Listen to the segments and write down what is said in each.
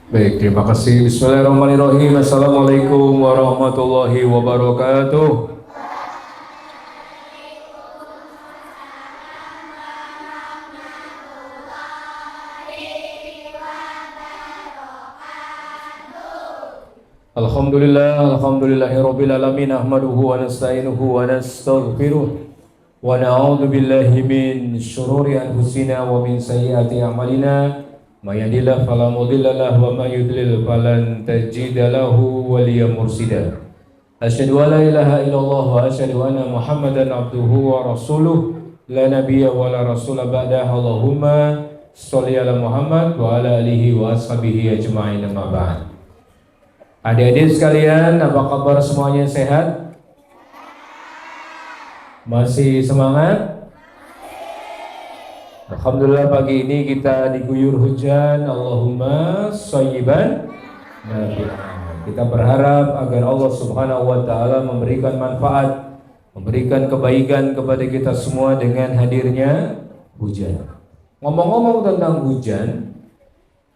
Baik, terima kasih. Bismillahirrahmanirrahim. Assalamualaikum warahmatullahi wabarakatuh. Alhamdulillahirabbil alamin. Ahmaduhu wa nasta'inuhu wa nastaghfiruh. Wa na'udzu billahi min syururi anfusina wa min sayyiati a'malina. May yahdihillahu fala mudilla lahu wa may yudlil falan tajida lahu waliyyan mursyida. Asyhadu an la ilaha illallah wa asyhadu anna Muhammadan abduhu wa rasuluh la nabiyya wa la rasula ba'da. Allahumma sholli ala Muhammad wa ala alihi wa ashabihi ajma'in, amma ba'd. Adik-adik sekalian, apa kabar semuanya, sehat? Masih semangat? Alhamdulillah pagi ini kita diguyur hujan. Allahumma shayyiban nafi'an. Kita berharap agar Allah Subhanahu wa taala memberikan manfaat, memberikan kebaikan kepada kita semua dengan hadirnya hujan. Ngomong-ngomong tentang hujan,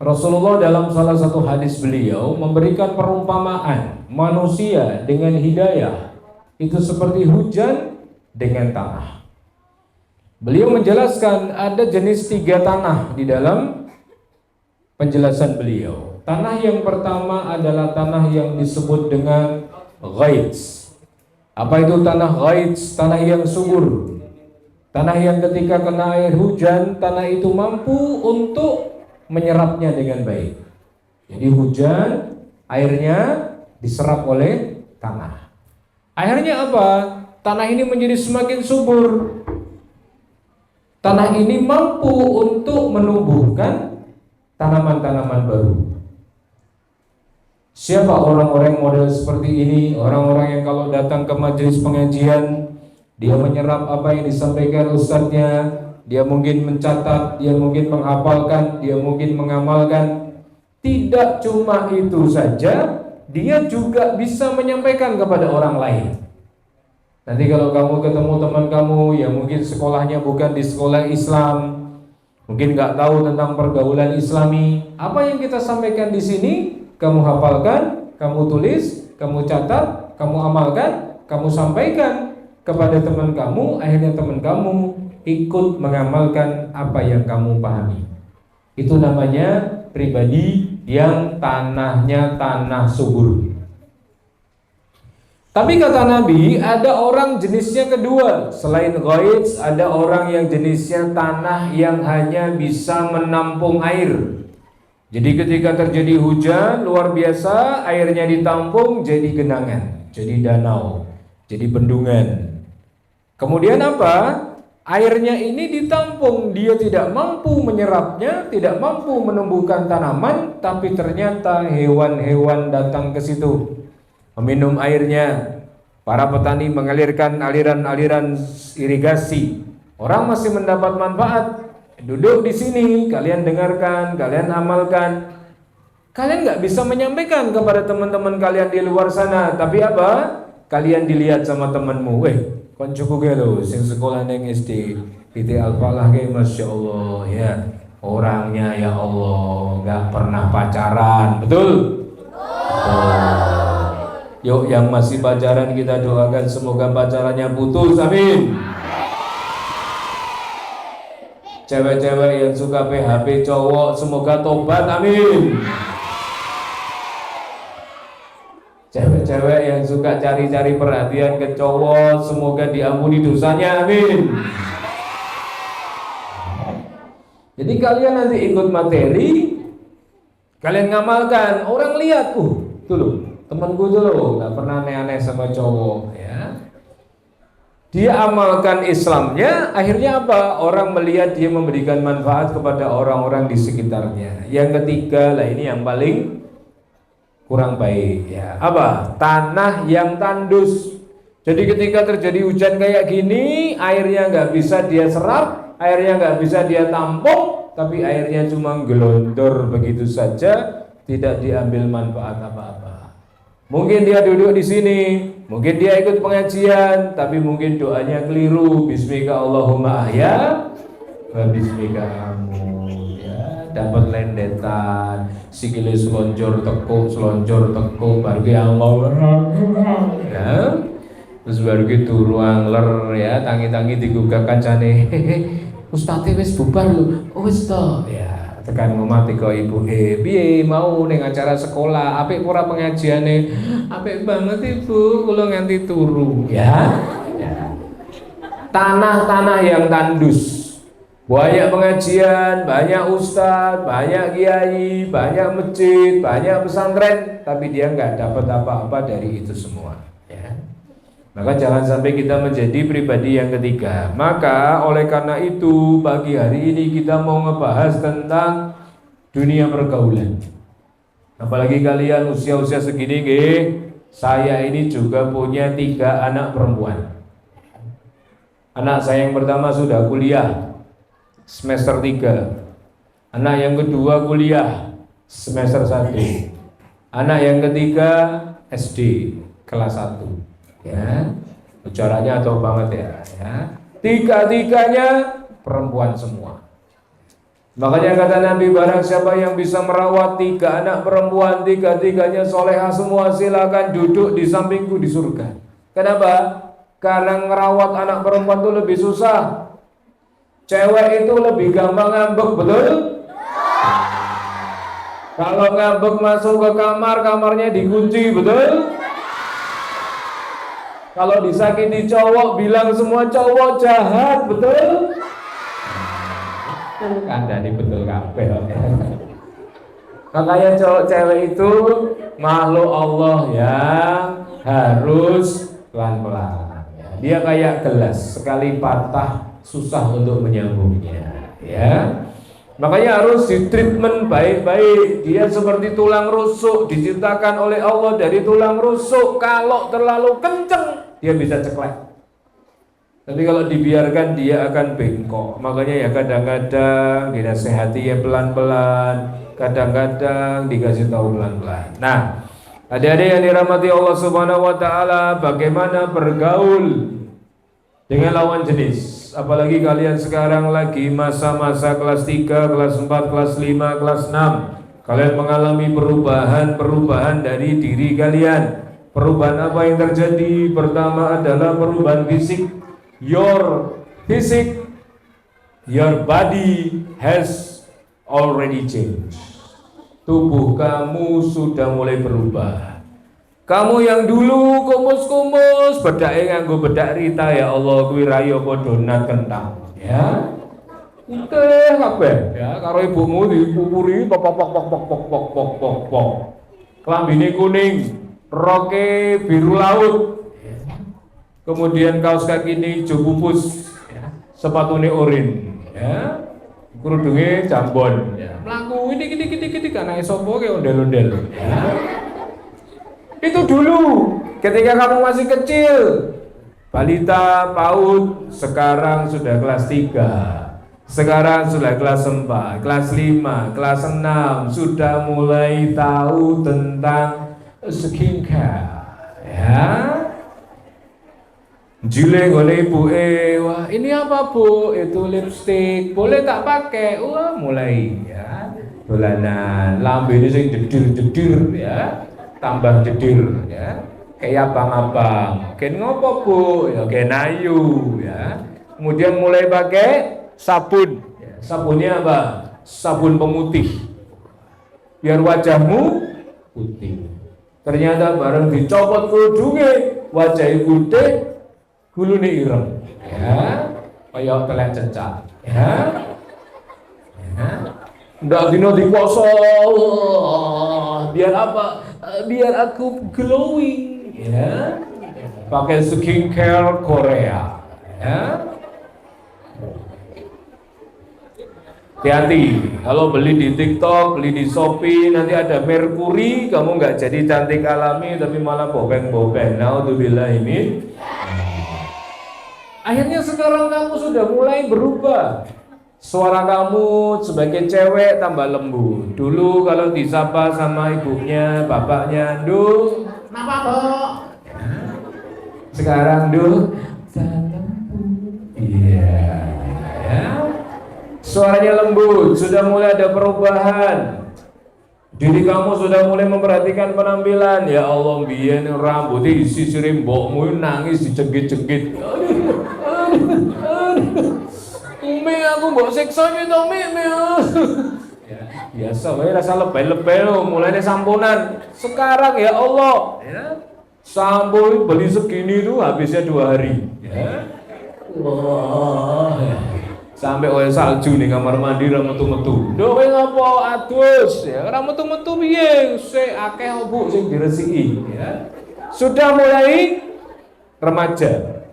Rasulullah dalam salah satu hadis beliau memberikan perumpamaan manusia dengan hidayah itu seperti hujan dengan tanah. Beliau menjelaskan ada jenis 3 tanah di dalam penjelasan beliau. Tanah yang pertama adalah tanah yang disebut dengan ghaits. Apa itu tanah ghaits? Tanah yang subur. Tanah yang ketika kena air hujan, tanah itu mampu untuk menyerapnya dengan baik. Jadi hujan, airnya diserap oleh tanah. Akhirnya apa? Tanah ini menjadi semakin subur. Tanah ini mampu untuk menumbuhkan tanaman-tanaman baru. Siapa orang-orang model seperti ini? Orang-orang yang kalau datang ke majelis pengajian, dia menyerap apa yang disampaikan ustadznya, dia mungkin mencatat, dia mungkin menghafalkan, dia mungkin mengamalkan. Tidak cuma itu saja, dia juga bisa menyampaikan kepada orang lain. Nanti kalau kamu ketemu teman kamu yang mungkin sekolahnya bukan di sekolah Islam, mungkin nggak tahu tentang pergaulan Islami, apa yang kita sampaikan di sini, kamu hafalkan, kamu tulis, kamu catat, kamu amalkan, kamu sampaikan kepada teman kamu, akhirnya teman kamu ikut mengamalkan apa yang kamu pahami. Itu namanya pribadi yang tanahnya tanah subur. Tapi kata Nabi, ada orang jenisnya kedua. Selain ghaits, ada orang yang jenisnya tanah yang hanya bisa menampung air. Jadi ketika terjadi hujan luar biasa, airnya ditampung jadi genangan, jadi danau, jadi bendungan. Kemudian apa? Airnya ini ditampung, dia tidak mampu menyerapnya, tidak mampu menumbuhkan tanaman, tapi ternyata hewan-hewan datang ke situ meminum airnya. Para petani mengalirkan aliran-aliran irigasi. Orang masih mendapat manfaat. Duduk di sini, kalian dengarkan, kalian amalkan. Kalian nggak bisa menyampaikan kepada teman-teman kalian di luar sana, tapi apa? Kalian dilihat sama temanmu, kon cukup gelo, sing sekolah neng SD, titik Al-Falah kayak Masya Allah ya, orangnya ya Allah nggak pernah pacaran, betul? Betul. Yuk yang masih pacaran kita doakan semoga pacarannya putus, amin. Cewek-cewek yang suka PHP cowok semoga tobat, amin. Cewek-cewek yang suka cari-cari perhatian ke cowok semoga diampuni dosanya, amin. Jadi kalian nanti ikut materi, kalian ngamalkan, orang lihat, tuh loh, temanku tuh loh, gak pernah aneh-aneh sama cowok ya. Dia amalkan Islamnya, akhirnya apa? Orang melihat dia memberikan manfaat kepada orang-orang di sekitarnya. Yang ketiga lah, ini yang paling kurang baik ya. Apa? Tanah yang tandus. Jadi ketika terjadi hujan kayak gini, airnya nggak bisa dia serap, airnya nggak bisa dia tampung, tapi airnya cuma gelondor begitu saja, tidak diambil manfaat apa-apa. Mungkin dia duduk di sini, mungkin dia ikut pengajian, tapi mungkin doanya keliru. Bismika Allahumma ahya Bismika kamu ya dapat lendetan sikile selonjor tekuk baru yang mau ya terus baru turu angler ya tangi-tangi digugah kancane Ustadz wis bubar lho wis to ya tekan ngomah teko ibu piye mau ning acara sekolah apik ora pengajiane apik banget ibu kula nganti turu ya tanah-tanah yang tandus banyak pengajian, banyak ustadz, banyak kiai, banyak masjid, banyak pesantren, tapi dia nggak dapat apa-apa dari itu semua. Ya. Maka jangan sampai kita menjadi pribadi yang ketiga. Maka oleh karena itu pagi hari ini kita mau ngebahas tentang dunia pergaulan. Apalagi kalian usia-usia segini, saya ini juga punya 3 anak perempuan. Anak saya yang pertama sudah kuliah semester 3. Anak yang kedua kuliah semester 1. Anak yang ketiga SD kelas 1. Ya. Bicaranya atau banget ya. Tiga-tiganya perempuan semua. Makanya kata Nabi barang siapa yang bisa merawat 3 anak perempuan, tiga-tiganya solehah semua, silakan duduk di sampingku di surga. Kenapa? Karena ngerawat anak perempuan itu lebih susah. Cewek itu lebih gampang ngambek, betul? Kalau ngambek masuk ke kamar, kamarnya dikunci, betul? Kalau disakiti cowok, bilang semua cowok jahat, betul? Kandani betul kabeh. Makanya cowok cewek itu makhluk Allah yang harus pelan-pelan. Dia kayak gelas, sekali patah susah untuk menyambungnya, ya. Makanya harus ditreatment baik-baik. Dia seperti tulang rusuk, diciptakan oleh Allah dari tulang rusuk. Kalau terlalu kenceng, dia bisa ceklek. Tapi kalau dibiarkan, dia akan bengkok. Makanya ya kadang-kadang dinasehati ya pelan-pelan, kadang-kadang dikasih tahu pelan-pelan. Nah, adik-adik yang dirahmati Allah Subhanahu wa taala, bagaimana bergaul dengan lawan jenis? Apalagi kalian sekarang lagi masa-masa kelas 3, kelas 4, kelas 5, kelas 6. Kalian mengalami perubahan dari diri kalian. Perubahan apa yang terjadi? Pertama adalah perubahan fisik. Your body has already changed. Tubuh kamu sudah mulai berubah. Kamu yang dulu kumus-kumus, bedake nganggo bedak Rita, ya Allah kuwi rayo apa donat kentang, ya. Putih kabeh, ya, karo ibumu dipupuri pok. Klambine kuning, roke biru laut. Kemudian kaos kaki ini hijau pupus, ya. Sepatune orin, ya. Kerudunge jambon, ya. Mlaku ini karena sapa ke ondel-ondel, ya. Itu dulu ketika kamu masih kecil, balita, PAUD, sekarang sudah kelas 3, sekarang sudah kelas 4, kelas 5, kelas 6, sudah mulai tahu tentang skincare, ya. Jile gole ibu, wah ini apa bu? Itu lipstick, boleh tak pakai? Wah mulai ya, dolanan, lambe ini sing jedir ya. Tambah jedir ya, kayak abang-abang. Ken ngopo bu? Ya ken ayu ya. Kemudian mulai pakai sabun. Ya, sabunnya apa? Sabun pemutih. Biar wajahmu putih. Ternyata bareng dicopot kerudungnya, wajahnya putih, gulune ireng. Ya, kayak telek cecak. Ya. Ya. Ndak dino dikuasa. Biar apa? Biar aku glowing, ya. Pakai skincare Korea, ya. Hati-hati, kalau beli di TikTok, beli di Shopee, nanti ada merkuri, kamu nggak jadi cantik alami, tapi malah bopeng-bopeng. Naudzubillah min. Akhirnya sekarang kamu sudah mulai berubah. Suara kamu sebagai cewek tambah lembut. Dulu kalau disapa sama ibunya, bapaknya, "Duh, kenapa, Dok?" Sekarang, "Duh, iya." Ya. suaranya lembut, sudah mulai ada perubahan. Diri kamu sudah mulai memperhatikan penampilan. Ya Allah, biyen rambutnya disisirin mbokmu nangis dicegit-cegit. Umi aku mbok siksa iki to, Mi. Ya, biasa wae rasa lebay-lebay lo, mulainya sampunan. Sekarang ya Allah, ya. Sampo beli segini tuh habisnya 2 hari. Ya. Wah. Ya. Sampai oleh salju nih kamar mandi ra metu-metu. Lho kowe ngopo adus? Ya ora metu-metu piye? Sik akeh Bu sing diresiki, ya. Sudah mulai remaja.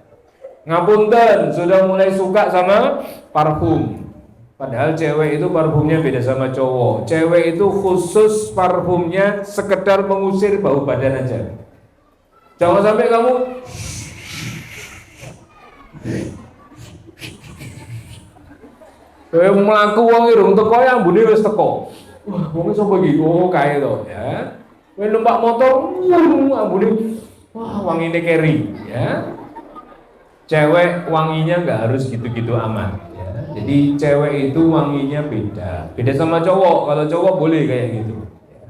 Ngapunten, sudah mulai suka sama parfum. Padahal cewek itu parfumnya beda sama cowok. Cewek itu khusus parfumnya sekedar mengusir bau badan aja. Jangan sampai kamu mlaku wong irung teko ya ambune wis teko. Wah, wong sapa iki? Oh, kae to, ya. Kowe numpak motor, ambune wah, wangine keri, ya. Cewek wanginya nggak harus gitu-gitu amat, ya. Jadi cewek itu wanginya beda. Beda sama cowok. Kalau cowok boleh kayak gitu, ya.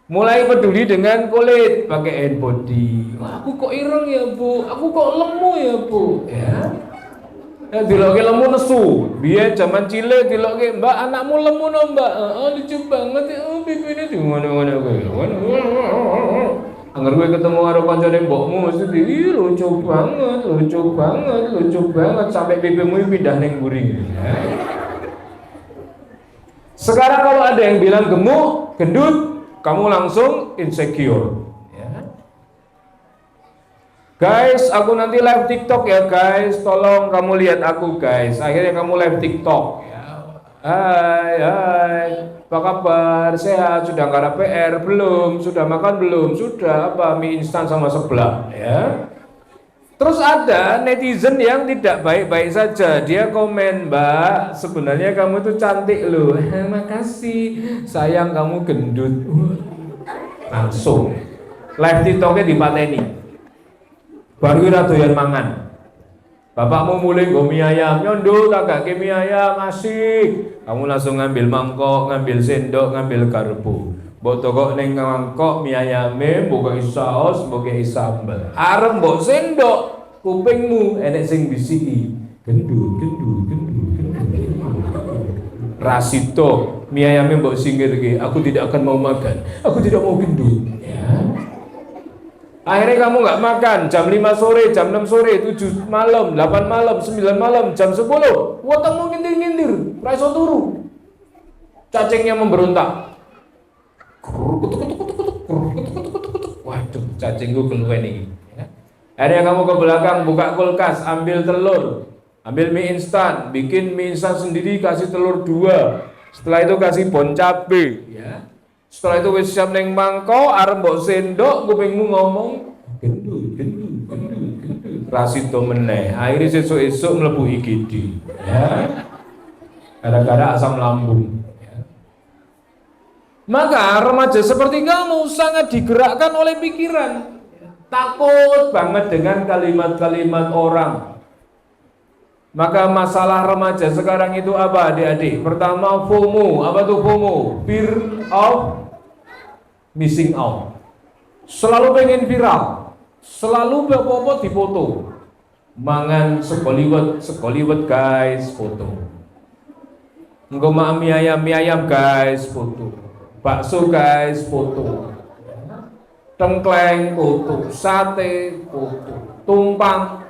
Mulai peduli dengan kulit, pakai hand body. Wah, aku kok ireng ya, Bu. Aku kok lemu ya, Bu, ya. Ya diloke lemu nesu. Biar zaman cilik diloke, "Mbak, anakmu lemu no, Mbak." Oh, lucu banget ya. Oh, pipine di ngono-ngono kowe. Angger kowe ketemu karo kancane mbokmu mesti ih lucu banget sampai pipimu pindah ning mburi. Ya. Sekarang kalau ada yang bilang gemuk, gendut, kamu langsung insecure. Guys, aku nanti live TikTok ya guys, tolong kamu lihat aku guys. Akhirnya kamu live TikTok ya. Hai, apa kabar? Sehat? Sudah nggak ada PR? Belum? Sudah makan belum? Sudah, apa mie instan sama seblak ya. Terus ada netizen yang tidak baik-baik saja. Dia komen, "Mbak, sebenarnya kamu tuh cantik loh." Makasih, sayang kamu gendut. Langsung live TikToknya dipateni. Baru ora doyan mangan. Bapakmu mulai nggo mie ayam, "Nyondo tak gak mie ayam, asik." Kamu langsung ngambil mangkok, ngambil sendok, ngambil garpu. Mbok tokok ning mangkok mie ayame, mbok kei saus, mbok kei sambel. Arep mbok sendok, kupingmu enek sing bisiki, "Gendut. Rasito, mie ayame mbok singgirke, aku tidak akan mau makan. Aku tidak mau gendut." Ya. Akhirnya kamu nggak makan jam 5 sore, jam 6 sore, 7 malam, 8 malam, 9 malam, jam 10 wetengmu ngintir-ngintir, ra iso turu. Cacingnya memberontak. Waduh, cacingku keluwen iki. Akhirnya kamu ke belakang buka kulkas, ambil telur, ambil mie instan, bikin mie instan sendiri, kasih telur 2. Setelah itu kasih bon cabe, ya. Setelah itu wis siap neng mangkok, arep mbok sendok, kupingmu ngomong gendut. Rasito meneh. Akhirnya sesuk-esuk mlebu IGD. Ya. Gara-gara asam lambung. Ya. Maka remaja seperti kamu sangat digerakkan oleh pikiran. Takut banget dengan kalimat-kalimat orang. Maka masalah remaja sekarang itu apa adik-adik? Pertama FOMO. Apa tuh FOMO? Fear of missing out. Selalu pengen viral. Selalu bapak-bapak dipoto. Mangan sekoliwet guys, foto. Engko mie ayam guys, foto. Bakso guys, foto. Tengkleng, foto. Sate, foto. Tumpang,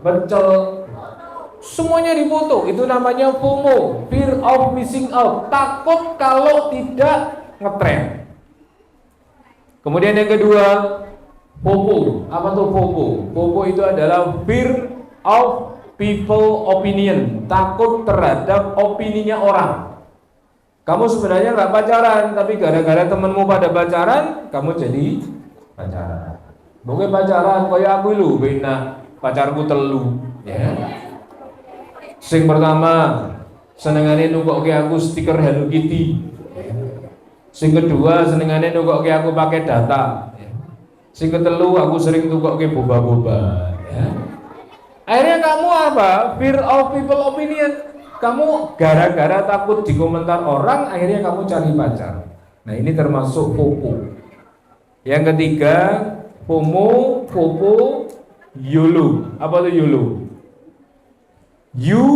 pecel, semuanya dipoto. Itu namanya FOMO, fear of missing out. Takut kalau tidak ngetren. Kemudian yang kedua, FOMO. Apa tuh FOMO? FOMO itu adalah fear of people opinion. Takut terhadap opininya orang. Kamu sebenarnya nggak pacaran, tapi gara-gara temenmu pada pacaran, kamu jadi pacaran. Mungkin pacaran kayak aku lu, bina pacarku telu. Ya. Sing pertama, senengane nunggu aku stiker Hello Kitty. Sing kedua, senengane nunggu aku pakai data. Sing ketelu, aku sering nunggu boba-boba. Ya. Akhirnya kamu apa? Fear of people opinion. Kamu gara-gara takut dikomentar orang, akhirnya kamu cari pacar. Nah, ini termasuk popo. Yang ketiga, FOMO, popo, YOLO. Apa itu YOLO? You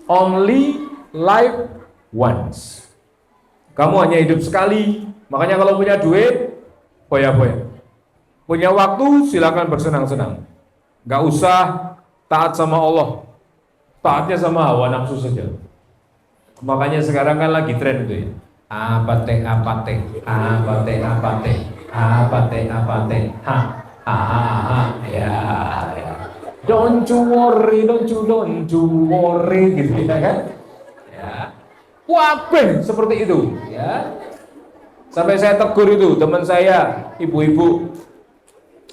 only live once. Kamu hanya hidup sekali. Makanya kalau punya duit, foya-foya. Punya waktu, silakan bersenang-senang. Gak usah taat sama Allah, taatnya sama hawa nafsu saja. Makanya sekarang kan lagi tren itu ya. Apate, ya. Don't you worry gitu ya kan? Ya. Wabeh seperti itu ya. Sampai saya tegur itu teman saya, ibu-ibu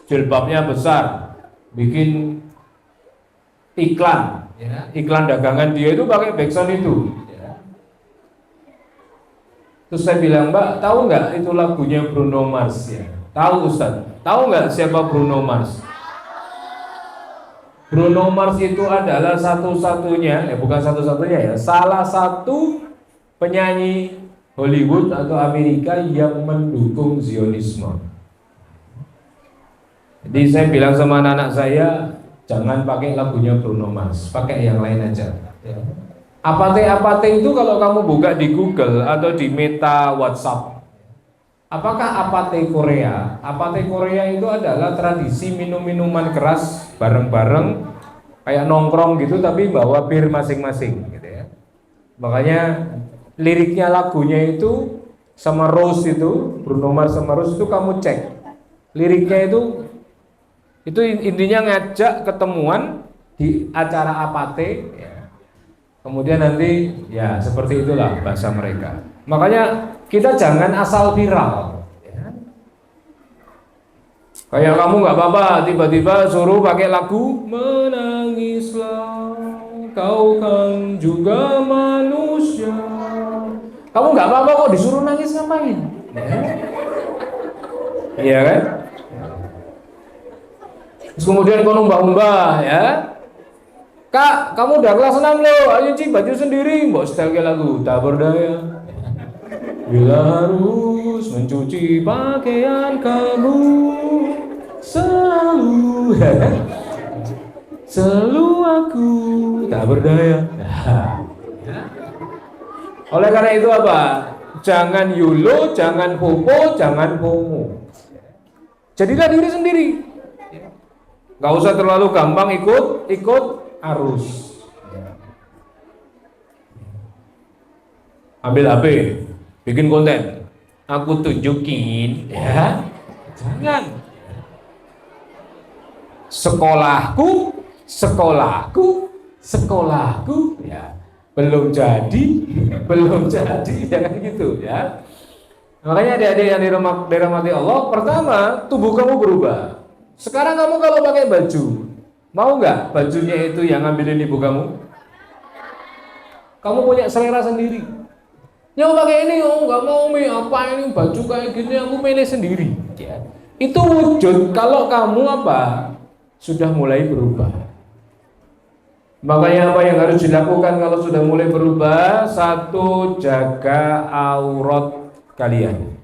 jilbabnya besar, bikin iklan, ya. Iklan dagangan dia itu pakai backsound itu. Ya. Terus saya bilang, Mbak, tahu nggak itu lagunya Bruno Mars ya? Tahu Ustaz. Tahu nggak siapa Bruno Mars? Bruno Mars itu adalah satu-satunya, bukan satu-satunya ya, salah satu penyanyi Hollywood atau Amerika yang mendukung Zionisme. Jadi saya bilang sama anak-anak saya, jangan pakai lagunya Bruno Mars, pakai yang lain aja. Apate itu kalau kamu buka di Google atau di Meta WhatsApp, apakah apate Korea? Apate Korea itu adalah tradisi minum-minuman keras bareng-bareng, kayak nongkrong gitu tapi bawa bir masing-masing gitu ya. Makanya liriknya lagunya itu sama Rose itu, Bruno Mars sama Rose itu kamu cek. Liriknya itu intinya ngajak ketemuan di acara apate ya. Kemudian nanti ya seperti itulah bahasa mereka. Makanya kita jangan asal viral ya. Kayak kamu nggak apa-apa tiba-tiba suruh pakai lagu menangislah kau kan juga manusia. Kamu nggak apa-apa kok disuruh nangis ngapain ya? Iya kan? Terus kemudian kau umbah-umbah ya, Kak, kamu udah kelas 6 loh, ayo Ci baju sendiri, mbok setel lagu tak berdaya. Bila harus mencuci pakaian kamu selalu aku tak berdaya. Oleh karena itu apa? Jangan YOLO, jangan popo, jangan FOMO. Jadilah diri sendiri. Gak usah terlalu gampang ikut arus. Ambil HP, bikin konten, aku tunjukin, ya. Jangan. Sekolahku, ya. Belum jadi, jangan gitu, ya. Makanya adik-adik yang dirahmati Allah, pertama tubuh kamu berubah. Sekarang kamu kalau pakai baju, mau nggak bajunya itu yang ngambilin ibu kamu? Kamu punya selera sendiri. Yang pakai ini, oh nggak mau Mi, apa ini baju kayak gini, aku milih sendiri. Ya. Itu wujud kalau kamu apa? Sudah mulai berubah. Makanya apa yang harus dilakukan kalau sudah mulai berubah? Satu, jaga aurat kalian.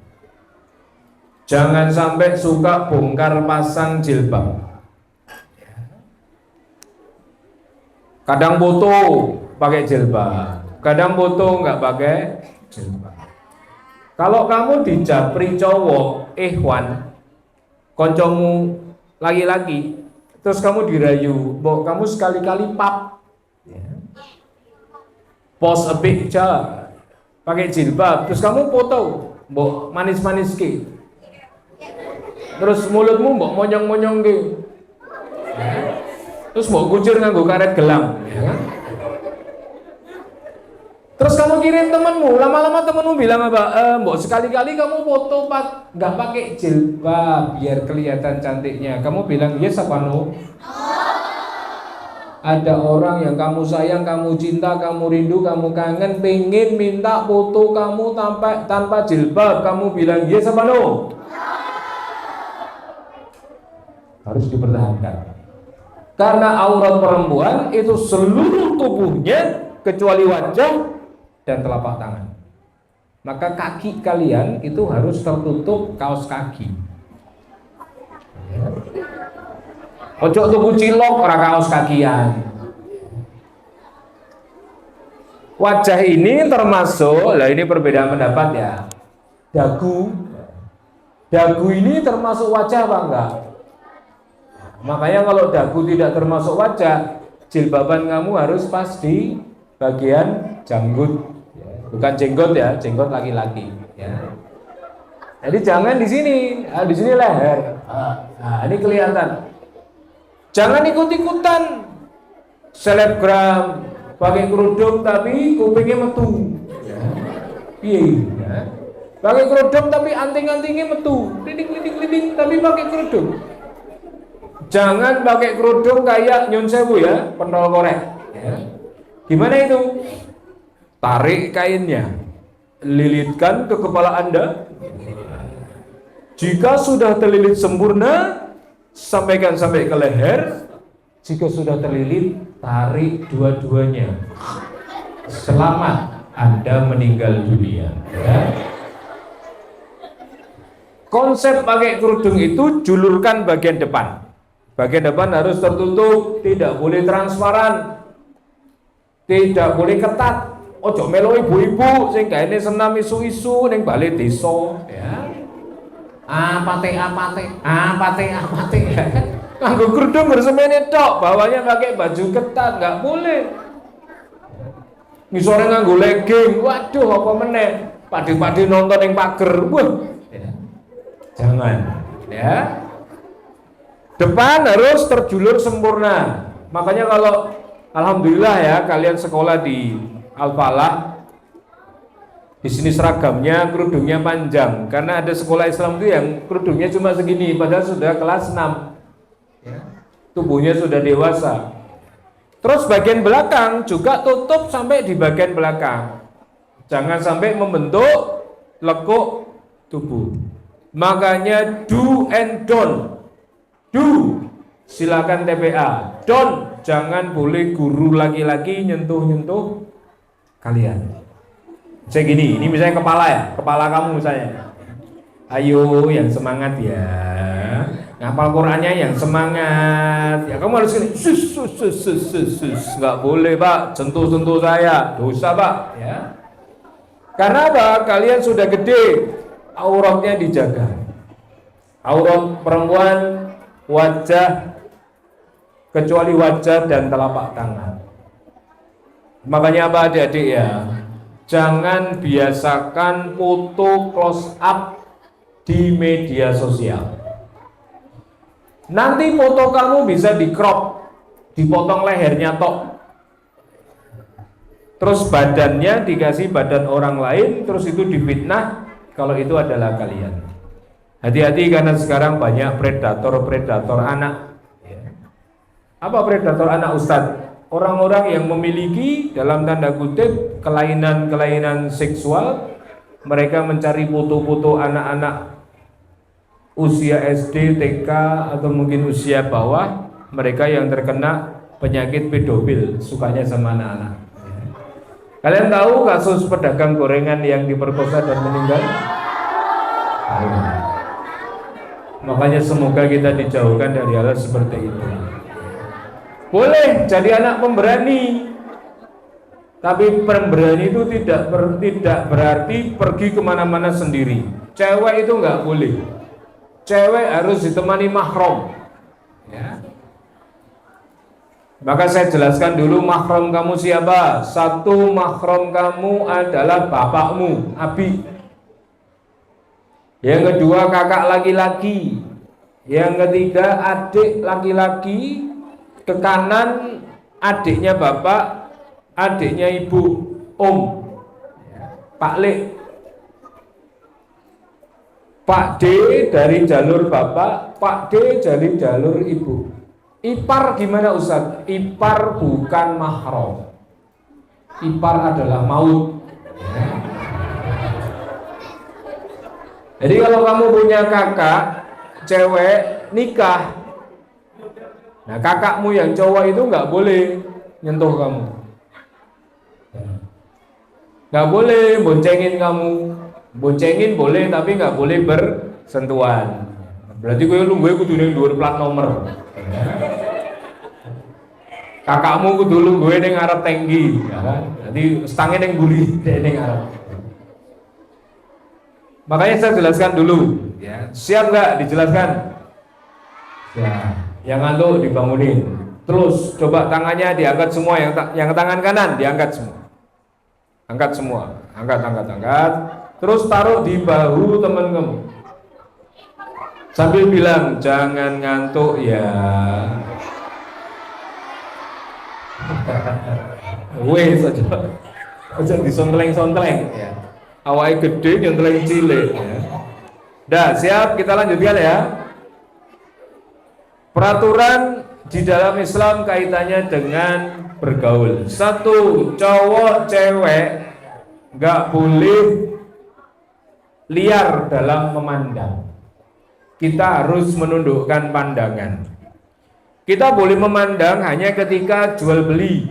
Jangan sampai suka bongkar pasang jilbab. Kadang foto pakai jilbab, kadang foto nggak pakai jilbab. Kalau kamu dijapri cowok, ikhwan, koncomu laki-laki, terus kamu dirayu, "Mbok, kamu sekali-kali pap, post a picture, pakai jilbab, terus kamu foto, mbok manis-manis ke, terus mulutmu mbok monyong-monyong ke, terus mbok kucur nganggo karet gelang, ya kan? Terus kamu kirim temenmu, lama-lama temenmu bilang apa? Mbok sekali-kali kamu foto nggak pakai jilbab biar kelihatan cantiknya. Kamu bilang yes apa no? Ada orang yang kamu sayang, kamu cinta, kamu rindu, kamu kangen, pengen minta foto kamu tanpa jilbab. Kamu bilang yes apa no? Harus dipertahankan. Karena aurat perempuan itu seluruh tubuhnya kecuali wajah dan telapak tangan. Maka kaki kalian itu harus tertutup kaos kaki. Ojo tuku cilok ora kaos kakian. Wajah ini termasuk, lah ini perbedaan pendapat ya. Dagu ini termasuk wajah apa enggak? Makanya kalau dagu tidak termasuk wajah, jilbaban kamu harus pas di bagian janggut, bukan jenggot ya, jenggot laki-laki. Ya. Jadi jangan di sini leher. Nah, ini kelihatan. Jangan ikut-ikutan selebgram pakai kerudung tapi kupingnya metu. Iya. Pakai kerudung tapi anting-antingnya metu. Klidik tapi pakai kerudung. Jangan pakai kerudung kayak Nyun Sewu ya, pentol korek. Ya. Gimana itu? Tarik kainnya, lilitkan ke kepala Anda. Jika sudah terlilit sempurna, sampaikan sampai ke leher. Jika sudah terlilit, tarik dua-duanya. Selamat Anda meninggal dunia. Ya. Konsep pakai kerudung itu julurkan bagian depan. Bagian depan harus tertutup, tidak boleh transparan, tidak boleh ketat. Ojo melo ibu-ibu sing gaene senam isu-isu ning bale desa, ya. Apate. Nganggo kerudung bersemene tok, bawahnya pakai baju ketat, nggak boleh. Ngisore nganggo legging, waduh apa meneh? Padi-padi nonton ning pager. Wah. Ya. Jangan, ya. Depan harus terjulur sempurna. Makanya kalau alhamdulillah ya kalian sekolah di Al-Falah, di sini seragamnya kerudungnya panjang. Karena ada sekolah Islam itu yang kerudungnya cuma segini, padahal sudah kelas 6. Ya. Tubuhnya sudah dewasa. Terus bagian belakang juga tutup sampai di bagian belakang. Jangan sampai membentuk lekuk tubuh. Makanya do and don't. Do, silakan TPA. Don't, jangan boleh guru laki-laki nyentuh-nyentuh kalian. Saya gini, ini misalnya kepala ya, kepala kamu misalnya. Ayo yang semangat ya, ngapal Qurannya yang semangat. Ya kamu harus gini, sus. Nggak boleh pak, sentuh-sentuh saya, dosa pak. Ya. Karena apa? Kalian sudah gede, auratnya dijaga. Aurat perempuan, wajah, kecuali wajah dan telapak tangan. Makanya apa adik-adik ya, jangan biasakan foto close up di media sosial. Nanti foto kamu bisa di crop, dipotong lehernya tok, terus badannya dikasih badan orang lain, terus itu difitnah kalau itu adalah kalian. Hati-hati karena sekarang banyak predator anak. Apa predator anak Ustadz? Orang-orang yang memiliki dalam tanda kutip kelainan-kelainan seksual. Mereka mencari foto-foto anak-anak usia SD, TK atau mungkin usia bawah. Mereka yang terkena penyakit pedofil, sukanya sama anak-anak. Kalian tahu kasus pedagang gorengan yang diperkosa dan meninggal? Makanya semoga kita dijauhkan dari hal seperti itu. Boleh jadi anak pemberani, tapi pemberani itu tidak berarti pergi kemana-mana sendiri. Cewek itu nggak boleh. Cewek harus ditemani mahram. Ya. Maka saya jelaskan dulu mahram kamu siapa. Satu, mahram kamu adalah bapakmu, abi. Yang kedua, kakak laki-laki. Yang ketiga, adik laki-laki. Ke kanan adiknya bapak, adiknya ibu, om, Pak Le. Pak D dari jalur bapak, Pak D dari jalur ibu. Ipar gimana Ustaz? Ipar bukan mahram. Ipar adalah maut. Jadi kalau kamu punya kakak cewek nikah, nah kakakmu yang cowok itu nggak boleh nyentuh kamu. Nggak boleh boncengin kamu. Boncengin boleh tapi nggak boleh bersentuhan. Berarti gue lu gue kudu ning dhuwur plat nomor. Kakakmu kudu lu gue ning ngarep tangki, ya kan? Jadi stange ning guli ning ngarep. Makanya saya jelaskan dulu, ya. Siap nggak dijelaskan? Ya, yang ngantuk dibangunin. Terus coba tangannya diangkat semua, yang tangan kanan diangkat semua. Angkat semua, angkat. Terus taruh di bahu temen kamu. Sambil bilang jangan ngantuk ya. Wes aja disonteleng-sonteleng ya. Awalnya gede nyonteleng cilik ya. Dah siap, kita lanjutkan ya. Peraturan di dalam Islam kaitannya dengan bergaul. Satu, cowok cewek nggak boleh liar dalam memandang. Kita harus menundukkan pandangan. Kita boleh memandang hanya ketika jual beli.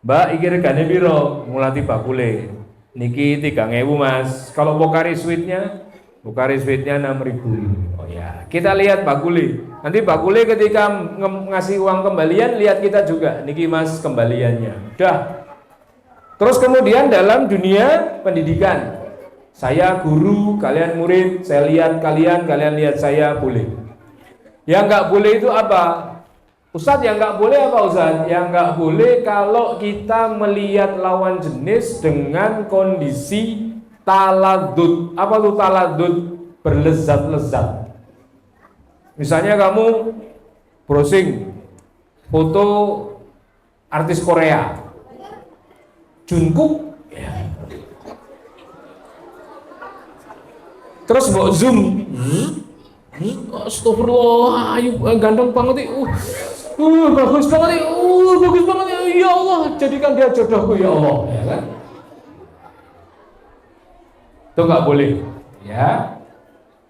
Mbak iki regane piro? Mulati bakule. Niki 3.000 Mas. Kalau Pokari sweetnya 6.000. Oh ya, kita lihat bakule. Nanti bakule ketika ngasih uang kembalian lihat kita juga. Niki Mas kembaliannya. Udah. Terus kemudian dalam dunia pendidikan, saya guru, kalian murid, saya lihat kalian lihat saya, boleh. Yang nggak boleh itu apa? Ustadz, yang nggak boleh apa Ustadz? Yang nggak boleh kalau kita melihat lawan jenis dengan kondisi taladud. Apa tuh taladud? Berlezat-lezat. Misalnya kamu browsing foto artis Korea, Jungkook, ya. Terus mau zoom, astagfirullah, ayu ganteng banget nih, bagus banget nih, bagus banget nih, ya Allah, jadikan dia jodohku ya Allah, ya kan? Itu nggak boleh, ya.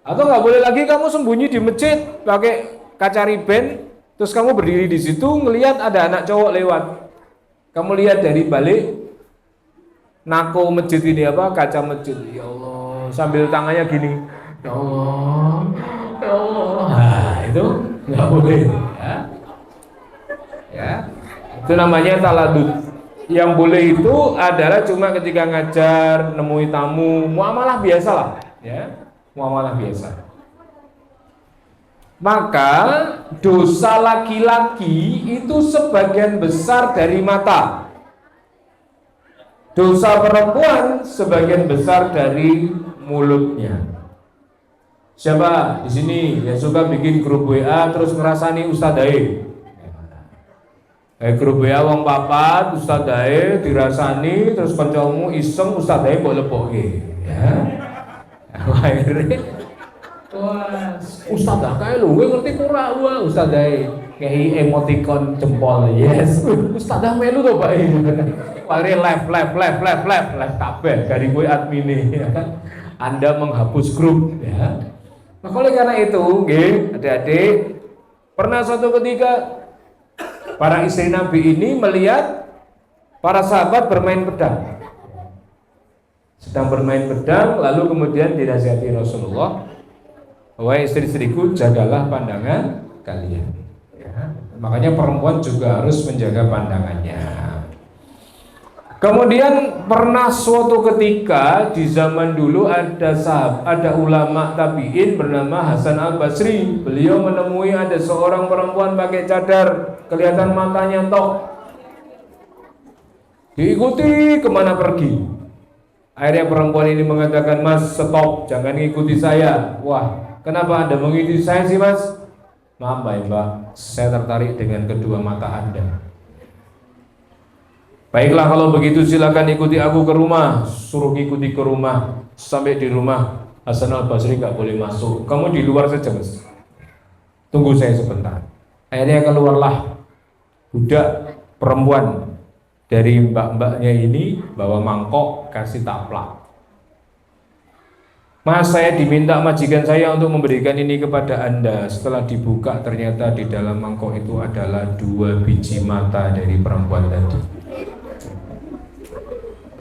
Atau nggak boleh lagi kamu sembunyi di masjid pakai kaca riben, terus kamu berdiri di situ ngelihat ada anak cowok lewat, kamu lihat dari balik nako masjid ini apa, kaca masjid, ya Allah, sambil tangannya gini, ya Allah, ya Allah. Nah, itu nggak boleh, ya. Ya, itu namanya taladud. Yang boleh itu adalah cuma ketika ngajar, nemui tamu, muamalah biasa lah, ya, muamalah biasa. Maka dosa laki-laki itu sebagian besar dari mata. Dosa perempuan sebagian besar dari mulutnya. Siapa di sini yang suka bikin grup WA terus ngerasani ustadzai? Grup WA wong papat, ustadzai dirasani terus kancamu iseng ustadzai mbok lepoke, ya. Akhirnya wah, ustadzah kae lho, kowe ngerti ora wah ustadzai kayak emoticon jempol, yes. Ustadzah melu to Pak. Akhirnya live kabeh dari gue admin, ya kan? Anda menghapus grup, ya. Nah, oleh karena itu, nggih, adik-adik, pernah suatu ketika para istri Nabi ini melihat para sahabat bermain pedang. Sedang bermain pedang, lalu kemudian dinasihati Rasulullah, wahai istri-istriku, jagalah pandangan kalian. Ya. Makanya perempuan juga harus menjaga pandangannya. Kemudian pernah suatu ketika di zaman dulu ada ulama tabi'in bernama Hasan al-Basri. Beliau menemui ada seorang perempuan pakai cadar, kelihatan matanya tok. Diikuti kemana pergi. Akhirnya perempuan ini mengatakan, Mas stop, jangan ngikuti saya. Wah, kenapa Anda mengikuti saya sih Mas? Maaf Mbak, saya tertarik dengan kedua mata Anda. Baiklah kalau begitu silakan ikuti aku ke rumah. Suruh ikuti ke rumah. Sampai di rumah Hasan al-Basri gak boleh masuk. Kamu di luar saja Mas, tunggu saya sebentar. Akhirnya keluarlah budak perempuan dari mbak-mbaknya ini, bawa mangkok, kasih taplak. Mas, saya diminta majikan saya untuk memberikan ini kepada Anda. Setelah dibuka ternyata di dalam mangkok itu adalah 2 biji mata dari perempuan tadi.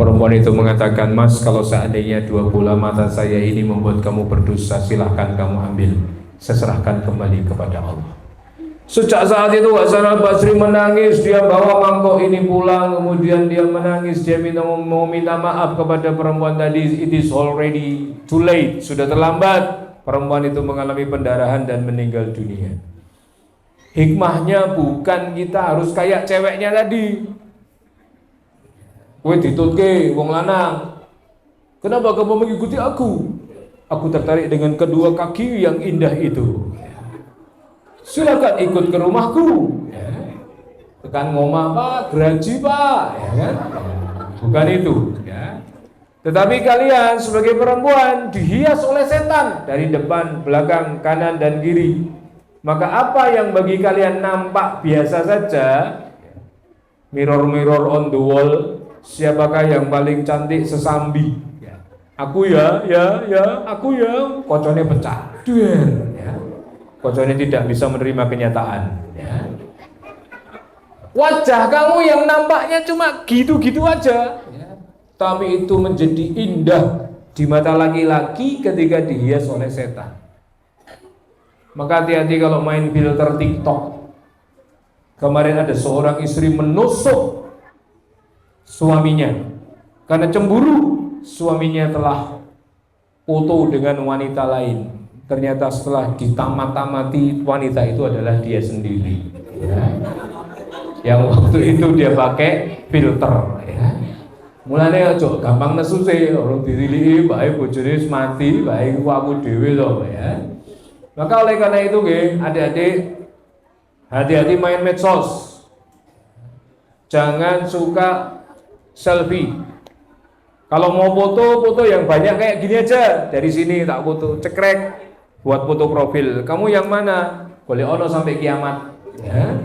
Perempuan itu mengatakan, "Mas, kalau seandainya dua bola mata saya ini membuat kamu berdosa, silahkan kamu ambil. Saya serahkan kembali kepada Allah." Sejak saat itu Hasan al-Basri menangis, dia bawa mangkok ini pulang, kemudian dia menangis, dia mau minta maaf kepada perempuan tadi. It is already too late, sudah terlambat. Perempuan itu mengalami pendarahan dan meninggal dunia. Hikmahnya bukan kita harus kayak ceweknya tadi. Kowe ditutke wong lanang, kenapa kamu mengikuti aku? Aku tertarik dengan kedua kaki yang indah itu. Silakan ikut ke rumahku. Tekan ngomah Pak, geraji Pak, ya kan? Bukan itu, ya. Tetapi kalian sebagai perempuan dihias oleh setan dari depan, belakang, kanan dan kiri. Maka apa yang bagi kalian nampak biasa saja, mirror on the wall, siapakah yang paling cantik sesambi? Aku ya, aku ya, kocone pecah. Duer, ya. Kocone tidak bisa menerima kenyataan, ya. Wajah kamu yang nampaknya cuma gitu-gitu aja, ya. Tapi itu menjadi indah di mata laki-laki ketika dihias oleh setan. Maka hati-hati kalau main filter TikTok. Kemarin ada seorang istri menusuk suaminya karena cemburu suaminya telah foto dengan wanita lain. Ternyata setelah ditamat-tamati, wanita itu adalah dia sendiri, ya. Yang waktu itu dia pakai filter, ya. Mulanya aja gampang nesu sih, orang diriliki baik bojone mati, baik aku dhewe loh, ya. Maka oleh karena itu adik-adik, hati-hati main medsos. Jangan suka selfie. Kalau mau foto yang banyak kayak gini aja. Dari sini tak foto, cekrek buat foto profil. Kamu yang mana? Boleh ono sampai kiamat, ya.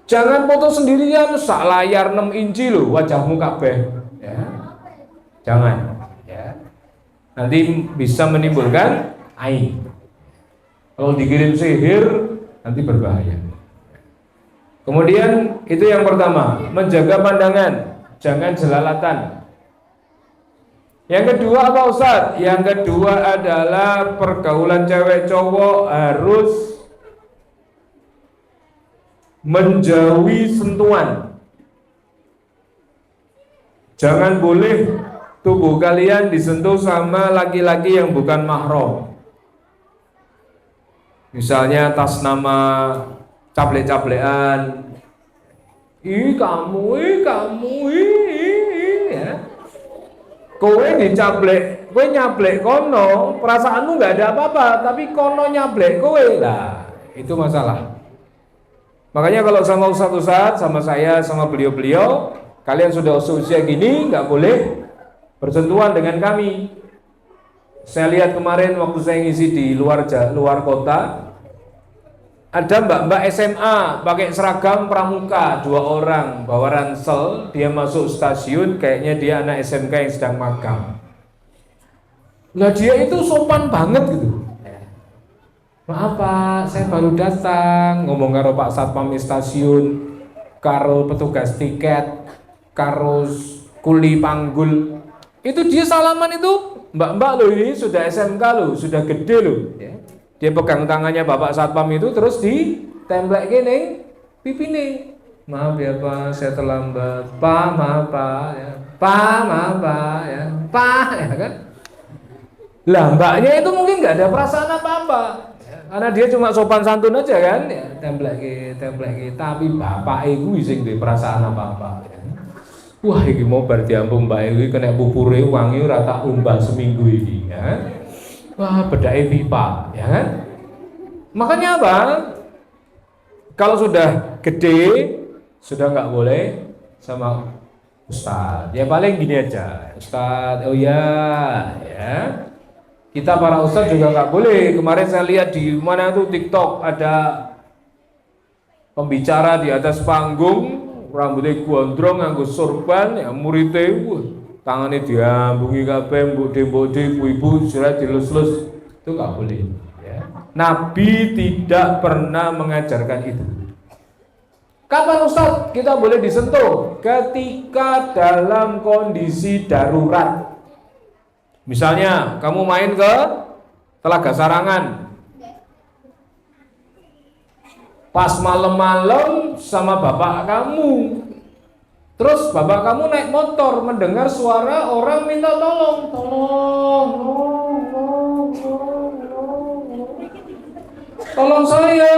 Jangan foto sendirian sak layar 6 inci loh wajahmu kabeh, ya. Jangan, ya. Nanti bisa menimbulkan aib. Kalau dikirim sihir nanti berbahaya. Kemudian itu yang pertama, menjaga pandangan, jangan jelalatan. Yang kedua apa Ustaz? Yang kedua adalah pergaulan cewek cowok harus menjauhi sentuhan. Jangan boleh tubuh kalian disentuh sama laki-laki yang bukan mahram. Misalnya atas nama cablek-cablekan. Kamu, ya. Kowe dicablek, kowe nyablek kono, perasaanmu nggak ada apa-apa, tapi kono nyablek kowe, lah itu masalah. Makanya kalau sama ustaz-ustaz, sama saya, sama beliau-beliau, kalian sudah usia gini, nggak boleh bersentuhan dengan kami. Saya lihat kemarin waktu saya ngisi di luar kota, ada mbak-mbak SMA pakai seragam pramuka, 2 orang bawa ransel, dia masuk stasiun, kayaknya dia anak SMK yang sedang magang. Lah dia itu sopan banget gitu. Maaf Pak, saya baru datang, ngomong karo Pak Satpam stasiun, karo petugas tiket, karo kuli panggul. Itu dia salaman itu, mbak-mbak loh ini sudah SMK loh, sudah gede loh, ya. Dia pegang tangannya Bapak Satpam itu terus ditemplek gini pipine. Maaf ya Pak, saya terlambat. Pak, maaf Pak, ya. Pak, maaf Pak, ya. Pak, ya kan. Lah mbaknya itu mungkin nggak ada perasaan apa-apa, ya. Karena dia cuma sopan santun aja kan, ya. Templek. Tapi bapak itu sing duwe perasaan apa-apa, ya. Wah, iki mau bar diampung mbak iki kena pupure wangi ora tak umbah seminggu ini, ya. Wah, bedake pipa, ya kan? Makanya apa? Kalau sudah gede, sudah nggak boleh sama Ustadz. Ya paling gini aja, Ustadz, oh ya. Kita para Ustadz juga nggak boleh. Kemarin saya lihat di mana tuh TikTok ada pembicara di atas panggung, rambutnya gondrong, nganggo sorban, ya muridnya, tangannya diambungi kabeh, mbok ibu-ibu surat dilus-lus, itu nggak boleh, ya. Nabi tidak pernah mengajarkan itu. Kapan Ustaz kita boleh disentuh? Ketika dalam kondisi darurat. Misalnya kamu main ke Telaga Sarangan, pas malam-malam sama bapak kamu, terus bapak kamu naik motor mendengar suara orang minta tolong, tolong saya,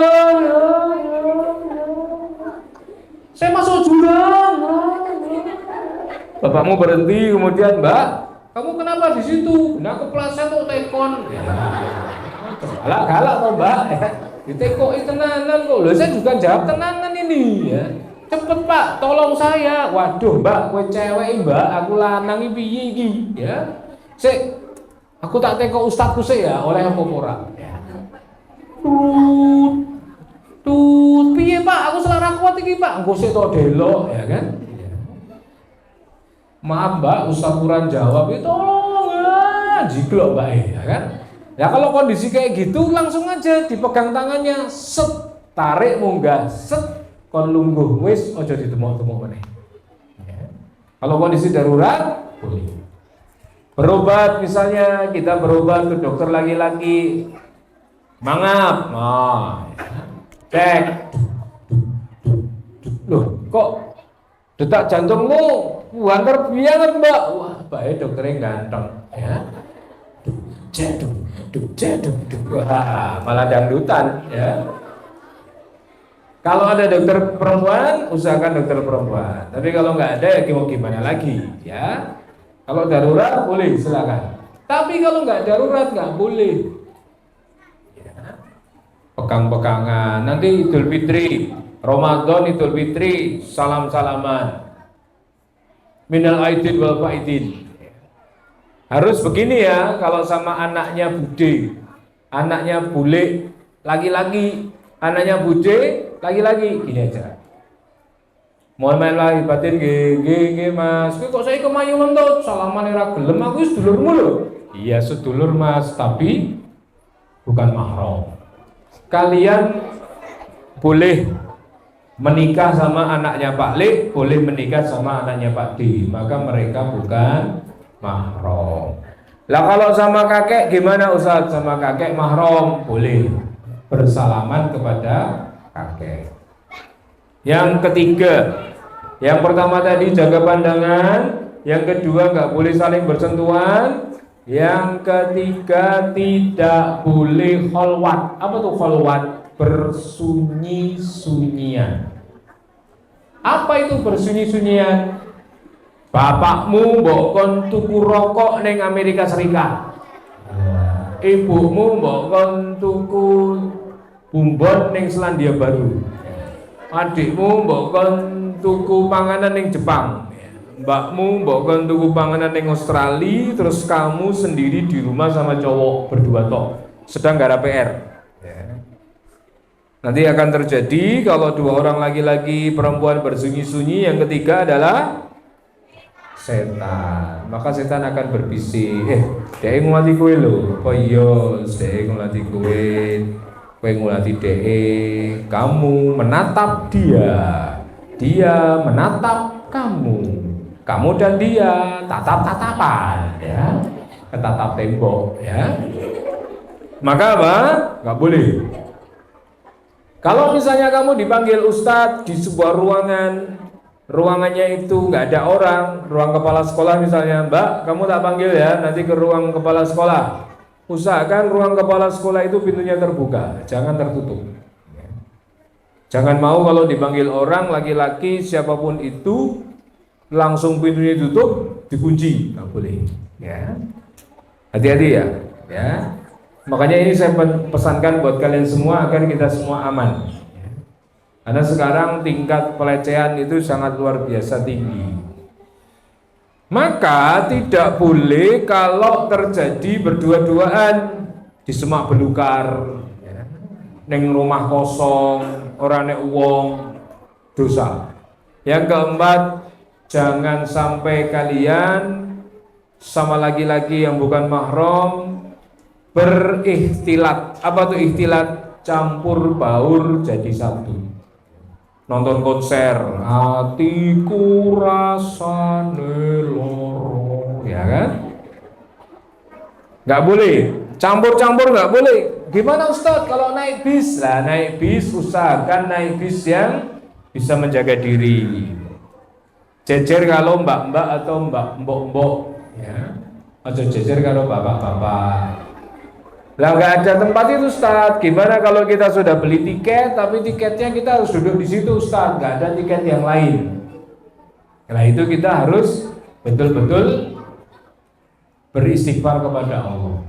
saya masuk jurang. Bapakmu berhenti, kemudian, Mbak, kamu kenapa di situ? Nah, kepleset tuh tekon. Galak-galak toh, Mbak. Ditekoi tenanan kok. Loh, saya juga jawab tenanan ini ya. Cepet Pak, tolong saya. Waduh, Mbak, kowe cewek, Mbak, aku lanang piye iki, ya. Sik, aku tak teko ustadku sik ya, oleh apa ora? Tut, piye Pak? Aku selara kuat iki, Pak. Engko sik to delok, ya kan? Maaf Mbak, Ustaz kurang jawab itu tolong ya, jiglok Mbak ya kan. Ya kalau kondisi kayak gitu langsung aja dipegang tangannya, set, tarik munggah, set, kon lungguh wis aja ditemok-temok meneh. Ya. Kalau kondisi darurat boleh. Berobat misalnya kita berobat ke dokter laki-laki, mangap, cek, loh kok detak jantungmu wanter banget Mbak. Wah, baik dokternya ganteng ya. Wah, malah dangdutan ya. Kalau ada dokter perempuan, usahakan dokter perempuan. Tapi kalau nggak ada, ya mau gimana lagi ya. Kalau darurat boleh silakan. Tapi kalau nggak darurat nggak boleh. Ya. Pegang-pegangan. Nanti Idul Fitri, Ramadan, Idul Fitri, salam-salaman. Minal aidin wal faidin. Harus begini ya, kalau sama anaknya bude, anaknya bule laki-laki, anaknya bude laki-laki, gini aja. Mohon maaf lahir batin, nggih Mas. Kok saya kemayu mentot, salaman ora gelem, aku sedulurmu lho. Iya sedulur Mas, tapi bukan mahram. Kalian boleh menikah sama anaknya Pak Lek, boleh menikah sama anaknya Pak D, maka mereka bukan mahram. Lah kalau sama kakek gimana Ustaz? Sama kakek mahram, boleh bersalaman kepada kakek. Yang ketiga, yang pertama tadi jaga pandangan, yang kedua nggak boleh saling bersentuhan, yang ketiga tidak boleh kholwat. Apa tuh kholwat? Bersunyi-sunyian. Apa itu bersunyi-sunyian? Bapakmu mbok kon tuku rokok neng Amerika Serikat. Ibumu mbok kon tuku bumbon neng Selandia Baru. Adikmu mbok kon tuku panganan neng Jepang. Mbakmu mbok kon tuku panganan neng Australia, terus kamu sendiri di rumah sama cowok berdua tok. Sedang gak ada PR. Nanti akan terjadi kalau dua orang laki-laki perempuan bersunyi-sunyi, yang ketiga adalah setan. Maka setan akan berbisik, dhek ngulati kowe lho. Apa iya dhek ngulati kowe? Kowe ngulati dhek, kamu menatap dia. Dia menatap kamu. Kamu dan dia tatap-tatapan ya. Ketatap tembok ya. Maka apa? Enggak boleh. Kalau misalnya kamu dipanggil ustadz di sebuah ruangan, ruangannya itu nggak ada orang, ruang kepala sekolah misalnya, Mbak, kamu tak panggil ya, nanti ke ruang kepala sekolah. Usahakan ruang kepala sekolah itu pintunya terbuka, jangan tertutup. Jangan mau kalau dipanggil orang laki-laki siapapun itu langsung pintunya tutup, dikunci, nggak boleh. Ya, hati-hati ya. Ya. Makanya ini saya pesankan buat kalian semua agar kita semua aman. Karena sekarang tingkat pelecehan itu sangat luar biasa tinggi. Maka tidak boleh kalau terjadi berdua-duaan di semak belukar, neng rumah kosong, orang nek uang, dosa. Yang keempat, jangan sampai kalian sama laki-laki yang bukan mahram berikhtilat. Apa tuh ikhtilat? Campur baur jadi satu. nonton konser, hatiku rasane loro, ya kan? Nggak boleh, campur-campur nggak boleh. Gimana Ustadz kalau naik bis? Lah naik bis usahakan naik bis yang bisa menjaga diri. Jejer kalau mbak-mbak atau mbok-mbok, ya. Atau jejer kalau bapak-bapak. Lah nggak ada tempat itu Ustadz. Gimana kalau kita sudah beli tiket, tapi tiketnya kita harus duduk di situ Ustadz, nggak ada tiket yang lain. Nah itu kita harus betul-betul beristighfar kepada Allah.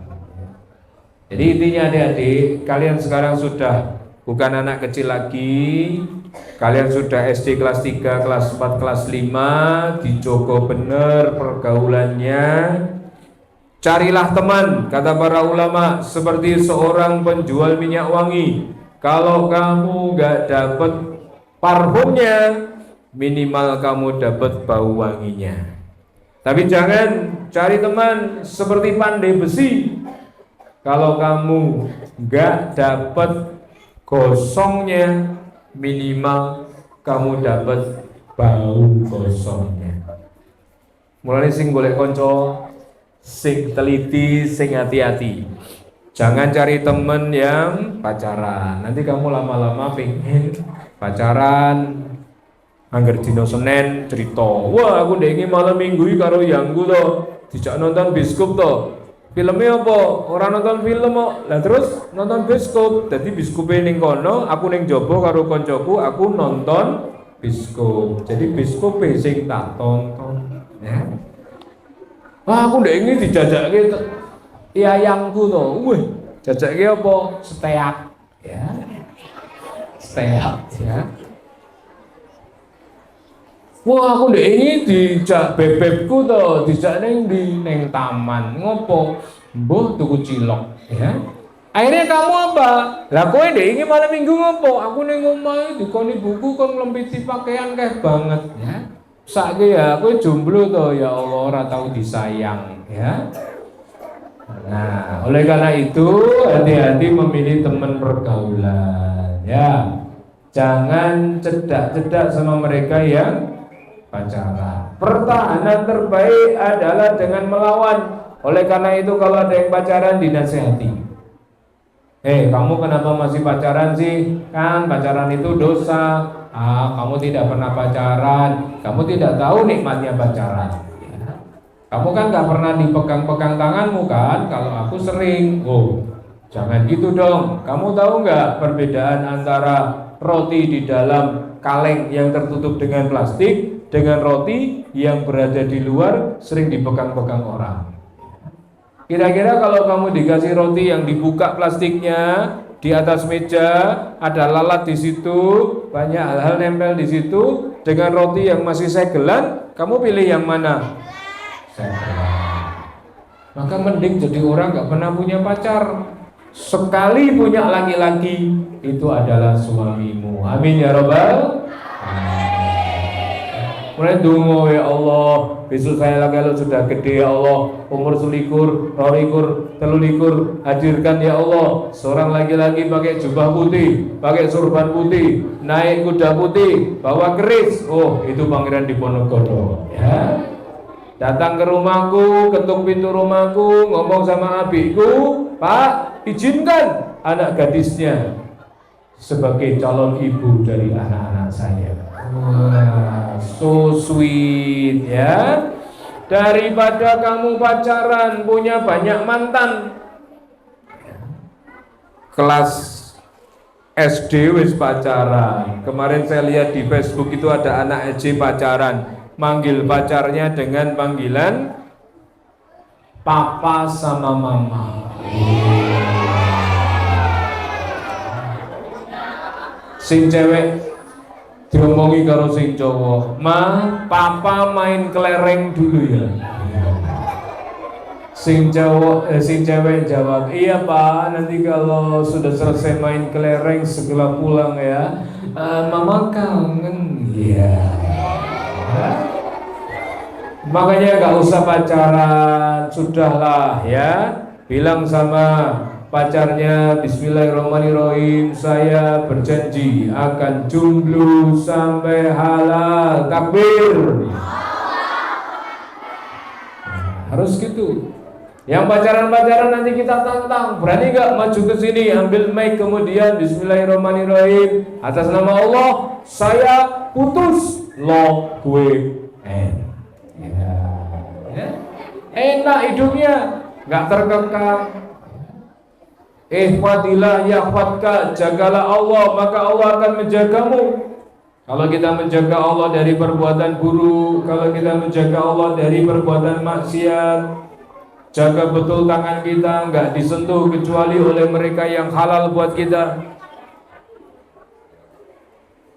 Jadi intinya adik-adik, kalian sekarang sudah bukan anak kecil lagi. Kalian sudah SD kelas 3, kelas 4, kelas 5, dijogo bener pergaulannya. Carilah teman, kata para ulama, seperti seorang penjual minyak wangi. Kalau kamu gak dapat parfumnya, minimal kamu dapat bau wanginya. Tapi jangan cari teman seperti pandai besi. Kalau kamu gak dapat gosongnya, minimal kamu dapat bau gosongnya. Mulai sing golek konco, sing teliti, sing hati-hati. Jangan cari temen yang pacaran. Nanti kamu lama-lama pengen pacaran. Angger dino Senin cerita, wah aku ndek iki malam minggu karo yangku to, dijak nonton bioskop to. Filmnya apa? Orang nonton film kok. Lah terus nonton bioskop. Jadi bioskope ning kono, aku ning jaba karo koncoku, aku nonton bioskop. Jadi bioskope sing tak tonton, ya. Wah aku ndek iki dijajake yayangku to. Wih, jajake apa? Steak, ya. Steak, ya. Wah aku ndek ini dijak bebekku to, dijak neng taman. Ngopo? Mbuh tuku cilok, ya. Akhirnya kamu apa? Lah kowe ndek ini malam minggu ngopo? Aku ning omah dikoni buku kon nglempiti pakaian keh banget, ya. Saiki ya kowe jomblo to, ya Allah ora tau disayang, ya. Nah, oleh karena itu hati-hati memilih teman pergaulan, ya. Jangan cedak-cedak sama mereka yang pacaran. Pertahanan terbaik adalah dengan melawan. Oleh karena itu kalau ada yang pacaran dinasehati. Kamu kenapa masih pacaran sih? Kan pacaran itu dosa. Kamu tidak pernah pacaran. Kamu tidak tahu nikmatnya pacaran. Kamu kan gak pernah dipegang-pegang tanganmu kan? Kalau aku sering. Jangan gitu dong. Kamu tahu nggak perbedaan antara roti di dalam kaleng yang tertutup dengan plastik dengan roti yang berada di luar sering dipegang-pegang orang? Kira-kira kalau kamu dikasih roti yang dibuka plastiknya, di atas meja ada lalat di situ, banyak hal-hal nempel di situ, dengan roti yang masih segelan, kamu pilih yang mana? Segelan. Maka mending jadi orang gak pernah punya pacar. Sekali punya laki-laki, itu adalah suamimu. Amin ya robbal. Mulai dungo ya Allah, besok saya kalau sudah gede ya Allah, umur selikur, rolikur, telulikur, hadirkan ya Allah seorang laki-laki pakai jubah putih, pakai sorban putih, naik kuda putih, bawa keris. Itu Pangeran Diponegoro, ya. Datang ke rumahku, ketuk pintu rumahku, ngomong sama adikku, Pak, izinkan anak gadisnya sebagai calon ibu dari anak-anak saya. Wah, so sweet, ya. Daripada kamu pacaran punya banyak mantan. Kelas SD wis pacaran. Kemarin saya lihat di Facebook itu ada anak SD pacaran, manggil pacarnya dengan panggilan papa sama mama. Sing cewek diomongi karo sing cowok, papa main kelereng dulu ya. Sing cewek jawab, iya pak, nanti kalau sudah selesai main kelereng segera pulang ya. Mama kangen, ya. Makanya gak usah pacaran, sudahlah ya. Bilang sama pacarnya, bismillahirrahmanirrahim, saya berjanji akan jomblo sampai halal. Takbir. Harus gitu. Yang pacaran nanti kita tantang, berani gak maju ke sini, ambil mic kemudian bismillahirrahmanirrahim, atas nama Allah saya putus lo gue ya. Enak hidupnya, nggak terkekang. Ihfadillah yahfadka, jagalah Allah maka Allah akan menjagamu. Kalau kita menjaga Allah dari perbuatan buruk, kalau kita menjaga Allah dari perbuatan maksiat, jaga betul tangan kita, nggak disentuh kecuali oleh mereka yang halal buat kita,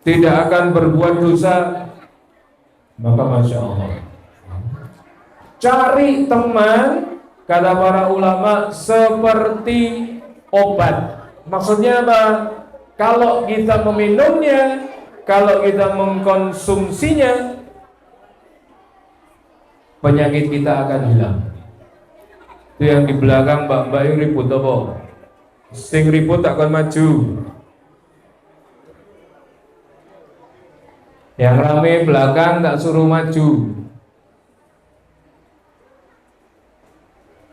tidak akan berbuat dosa, maka Masya Allah. Cari teman, kata para ulama, seperti obat. Maksudnya apa? Kalau kita meminumnya, kalau kita mengkonsumsinya, penyakit kita akan hilang. Itu yang di belakang mbak-mbak yang ribut apa? Sing ribut akan maju. Yang rame belakang tak suruh maju.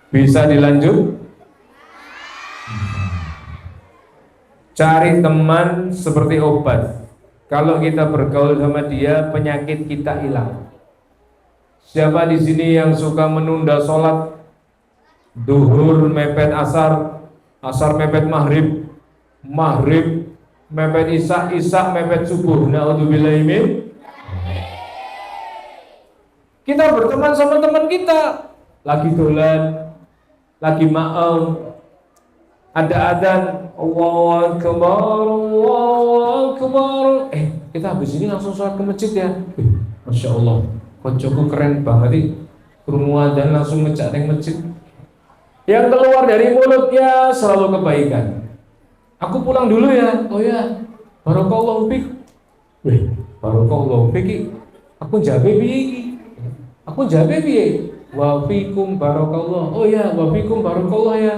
Bisa dilanjut? Cari teman seperti obat. Kalau kita bergaul sama dia, penyakit kita hilang. Siapa di sini yang suka menunda sholat? Duhur mepet asar, asar mepet maghrib, maghrib mepet isya, isya mepet subuh. Na'udzubillahi min. Kita berteman sama teman kita, lagi dolan, lagi maaf, ada adzan, Allahu Akbar, Allahu Akbar. Kita habis ini langsung sholat ke masjid ya. Masya Allah, koncoku keren banget nih, krungu adzan langsung ngejak neng masjid. Yang keluar dari mulutnya selalu kebaikan. Aku pulang dulu ya. Oh ya, barakallahu fik. Wih, barakallahu fik. Aku jabe piye? Aku jabe piye? Wa fikum barakallah. Oh ya, wa fikum barakallah ya.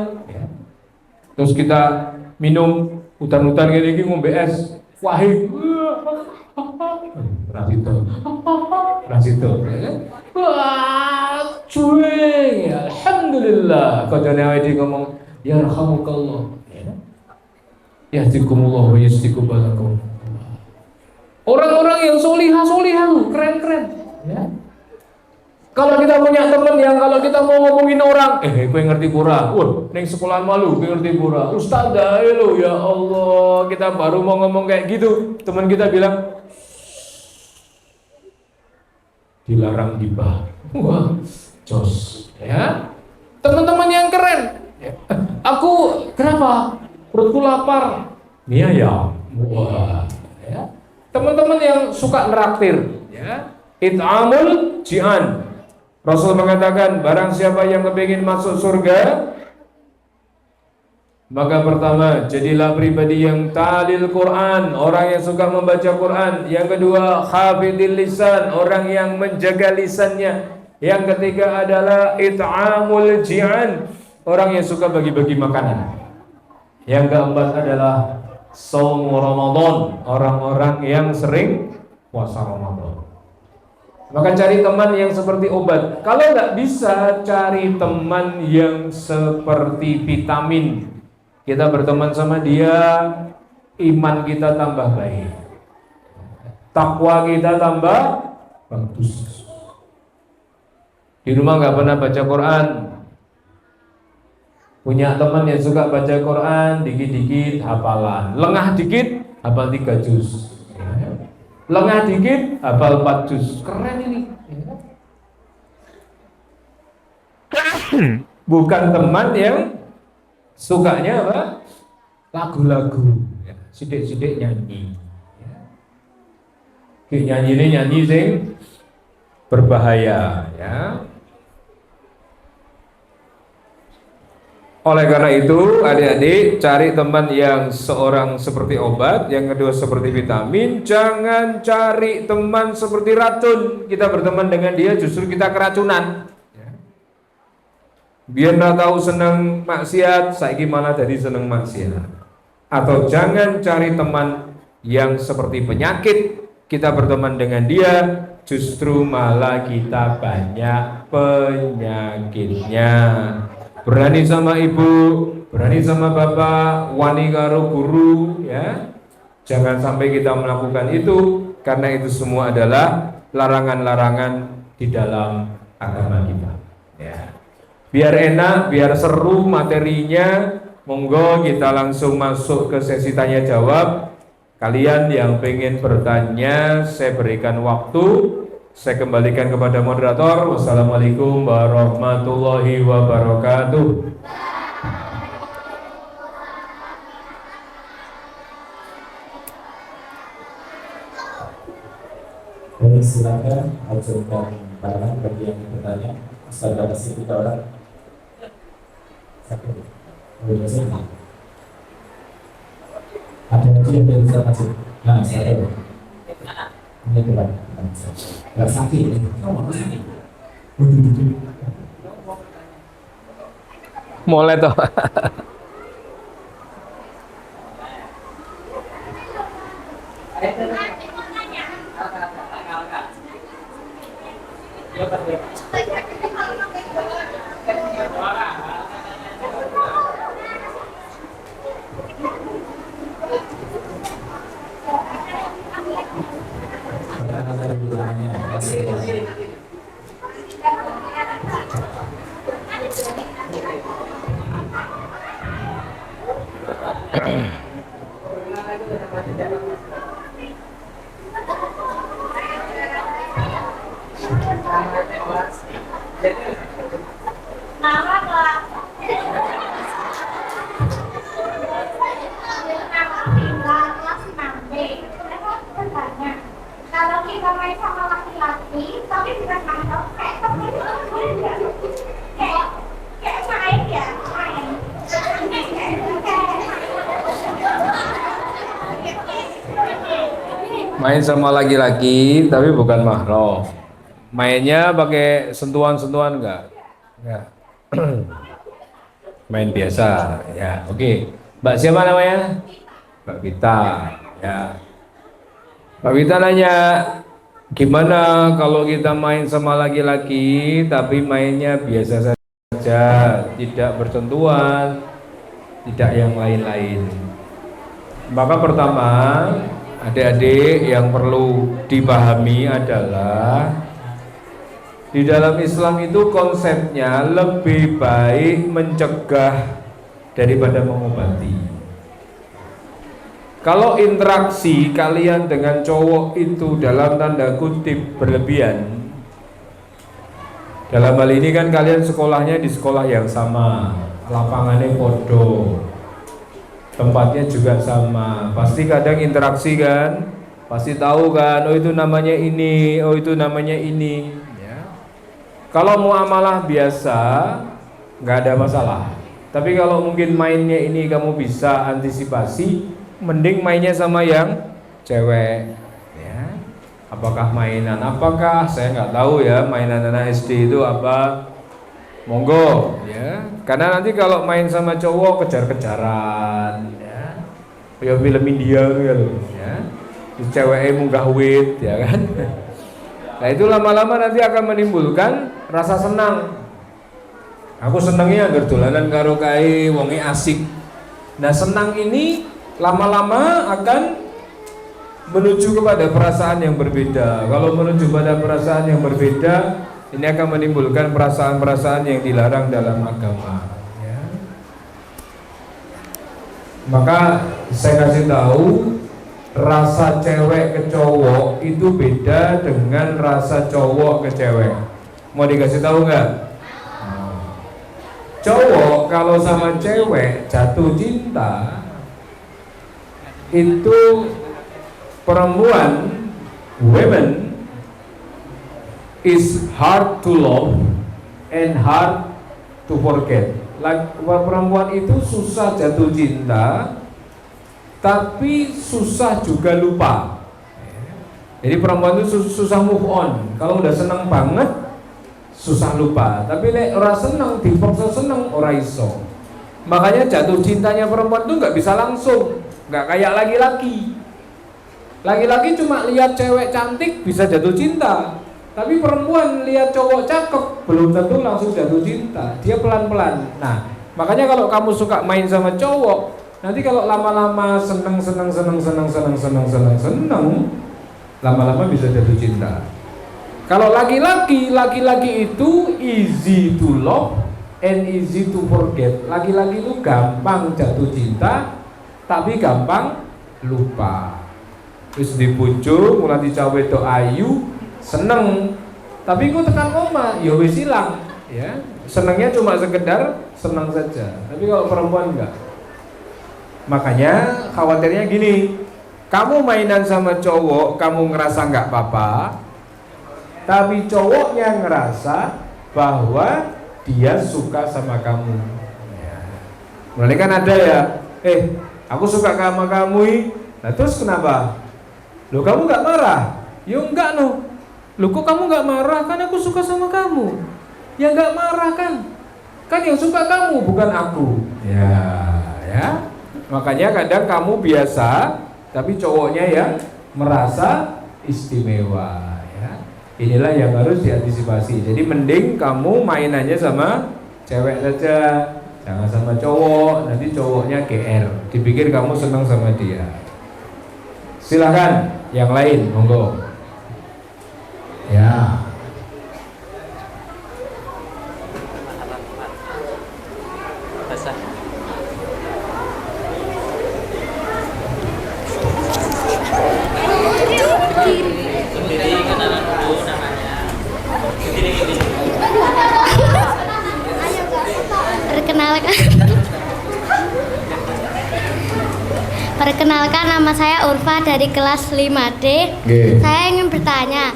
Terus kita minum hutan-hutan gini ngombe es. Wahid. Rasito. Wah, cuy. Alhamdulillah. Kau jangan awake ngomong ya rahmukallah. Yahdikumullah wa yusdiku balakum. Orang-orang yang solihah keren-keren. Ya. Kalau kita punya teman yang kalau kita mau ngomongin orang, gue ngerti pura, neng sekolahan malu, gue ngerti pura, Ustazah, lo ya Allah, kita baru mau ngomong kayak gitu, teman kita bilang, dilarang gibah, wah, jos, ya, teman-teman yang keren, aku kenapa, perutku lapar, nih ya, wah, ya, teman-teman yang suka neraktir, ya, it'amul ji'an. Rasul mengatakan, barang siapa yang kepingin masuk surga, maka pertama, jadilah pribadi yang talil Quran, orang yang suka membaca Quran. Yang kedua, hafidil lisan, orang yang menjaga lisannya. Yang ketiga adalah it'amul ji'an, orang yang suka bagi-bagi makanan. Yang keempat adalah shaum Ramadan, orang-orang yang sering puasa Ramadan. Maka cari teman yang seperti obat. Kalau nggak bisa, cari teman yang seperti vitamin. Kita berteman sama dia, iman kita tambah baik, takwa kita tambah bagus. Di rumah nggak pernah baca Quran, punya teman yang suka baca Quran, dikit-dikit hafalan, lengah dikit hafal 3 juz. Lengah dikit, hafal 4 juz. Keren ini. Bukan teman yang sukanya apa? Lagu-lagu. Sidik-sidik nyanyi. Nyanyi ini nyanyi sing berbahaya. Ya. Oleh karena itu, adik-adik, cari teman yang seorang seperti obat, yang kedua seperti vitamin. Jangan cari teman seperti racun. Kita berteman dengan dia justru kita keracunan. Biar nggak tahu seneng maksiat, saiki malah jadi seneng maksiat. Atau jangan cari teman yang seperti penyakit, kita berteman dengan dia, justru malah kita banyak penyakitnya. Berani sama ibu, berani sama bapak, wani karo guru, ya. Jangan sampai kita melakukan itu, karena itu semua adalah larangan-larangan di dalam agama kita. Ya. Biar enak, biar seru materinya, monggo kita langsung masuk ke sesi tanya jawab. Kalian yang pengen bertanya, saya berikan waktu. Saya kembalikan kepada moderator. Wassalamualaikum warahmatullahi wabarakatuh. Baik, silakan ajukan barang bagi yang bertanya. Ada masih 3 orang. Satu. Ada lagi yang bisa masuk. Nah, satu. Ini tuh, Pak. Nggak sakit. Mulai toh. Kalau kita main sama laki-laki, tapi bukan mandok, kayak main ya, main. Main sama laki-laki tapi bukan mahram. Mainnya pakai sentuhan-sentuhan enggak? Enggak. Main biasa ya. Oke. Mbak siapa namanya? Mbak Vita ya. Mbak Vita nanya, gimana kalau kita main sama laki-laki tapi mainnya biasa saja, tidak bersentuhan, tidak yang lain-lain. Maka pertama, adik-adik yang perlu dipahami adalah di dalam Islam itu konsepnya lebih baik mencegah daripada mengobati. Kalau interaksi kalian dengan cowok itu dalam tanda kutip berlebihan, dalam hal ini kan kalian sekolahnya di sekolah yang sama, lapangannya podo, tempatnya juga sama, pasti kadang interaksi kan, pasti tahu kan, oh itu namanya ini, oh itu namanya ini ya. Kalau muamalah biasa nggak ada masalah, tapi kalau mungkin mainnya ini kamu bisa antisipasi, mending mainnya sama yang cewek ya. Apakah mainan apakah saya nggak tahu ya, mainan anak SD itu apa, monggo ya, karena nanti kalau main sama cowok kejar-kejaran ya, kayak film India ya loh ya, ceweknya munggah wit ya kan. Nah itu lama-lama nanti akan menimbulkan rasa senang. Aku senengnya gerdolanan karo kae wonge asik. Nah senang ini lama-lama akan menuju kepada perasaan yang berbeda. Kalau menuju pada perasaan yang berbeda, ini akan menimbulkan perasaan-perasaan yang dilarang dalam agama ya. Maka saya kasih tahu, rasa cewek ke cowok itu beda dengan rasa cowok ke cewek. Mau dikasih tahu nggak? Cowok kalau sama cewek jatuh cinta, itu perempuan, women is hard to love and hard to forget. Perempuan itu susah jatuh cinta, tapi susah juga lupa. Jadi perempuan itu susah move on. Kalau udah seneng banget, susah lupa. Tapi lek ora seneng dipaksa seneng ora iso. Makanya jatuh cintanya perempuan tuh nggak bisa langsung, nggak kayak laki-laki. Laki-laki cuma lihat cewek cantik bisa jatuh cinta, tapi perempuan lihat cowok cakep belum tentu langsung jatuh cinta. Dia pelan-pelan. Nah, makanya kalau kamu suka main sama cowok, nanti kalau lama-lama seneng, lama-lama bisa jatuh cinta. Kalau laki-laki itu easy to love and easy to forget. Laki-laki itu gampang jatuh cinta, tapi gampang lupa. Terus dipucuk, mulai dicawe do ayu, seneng, tapi kok tekan koma, ya wis hilang, ya. Senengnya cuma sekedar senang saja. Tapi kalau perempuan enggak. Makanya khawatirnya gini, kamu mainan sama cowok, kamu ngerasa nggak apa-apa, tapi cowoknya ngerasa bahwa dia suka sama kamu. Ya. Mulai kan ada ya, aku suka sama kamu, nah terus kenapa? Loh kamu nggak marah? Ya enggak no. Loh kok kamu nggak marah? Kan aku suka sama kamu. Ya nggak marah kan? Kan yang suka kamu bukan aku. Ya. Makanya kadang kamu biasa, tapi cowoknya yang merasa istimewa. Ya. Inilah yang harus diantisipasi. Jadi mending kamu mainannya sama cewek saja, jangan sama cowok. Nanti cowoknya GR. Dipikir kamu senang sama dia. Silakan yang lain, monggo. Ya. Perkenalkan, nama saya Urfa dari kelas 5D. Saya ingin bertanya,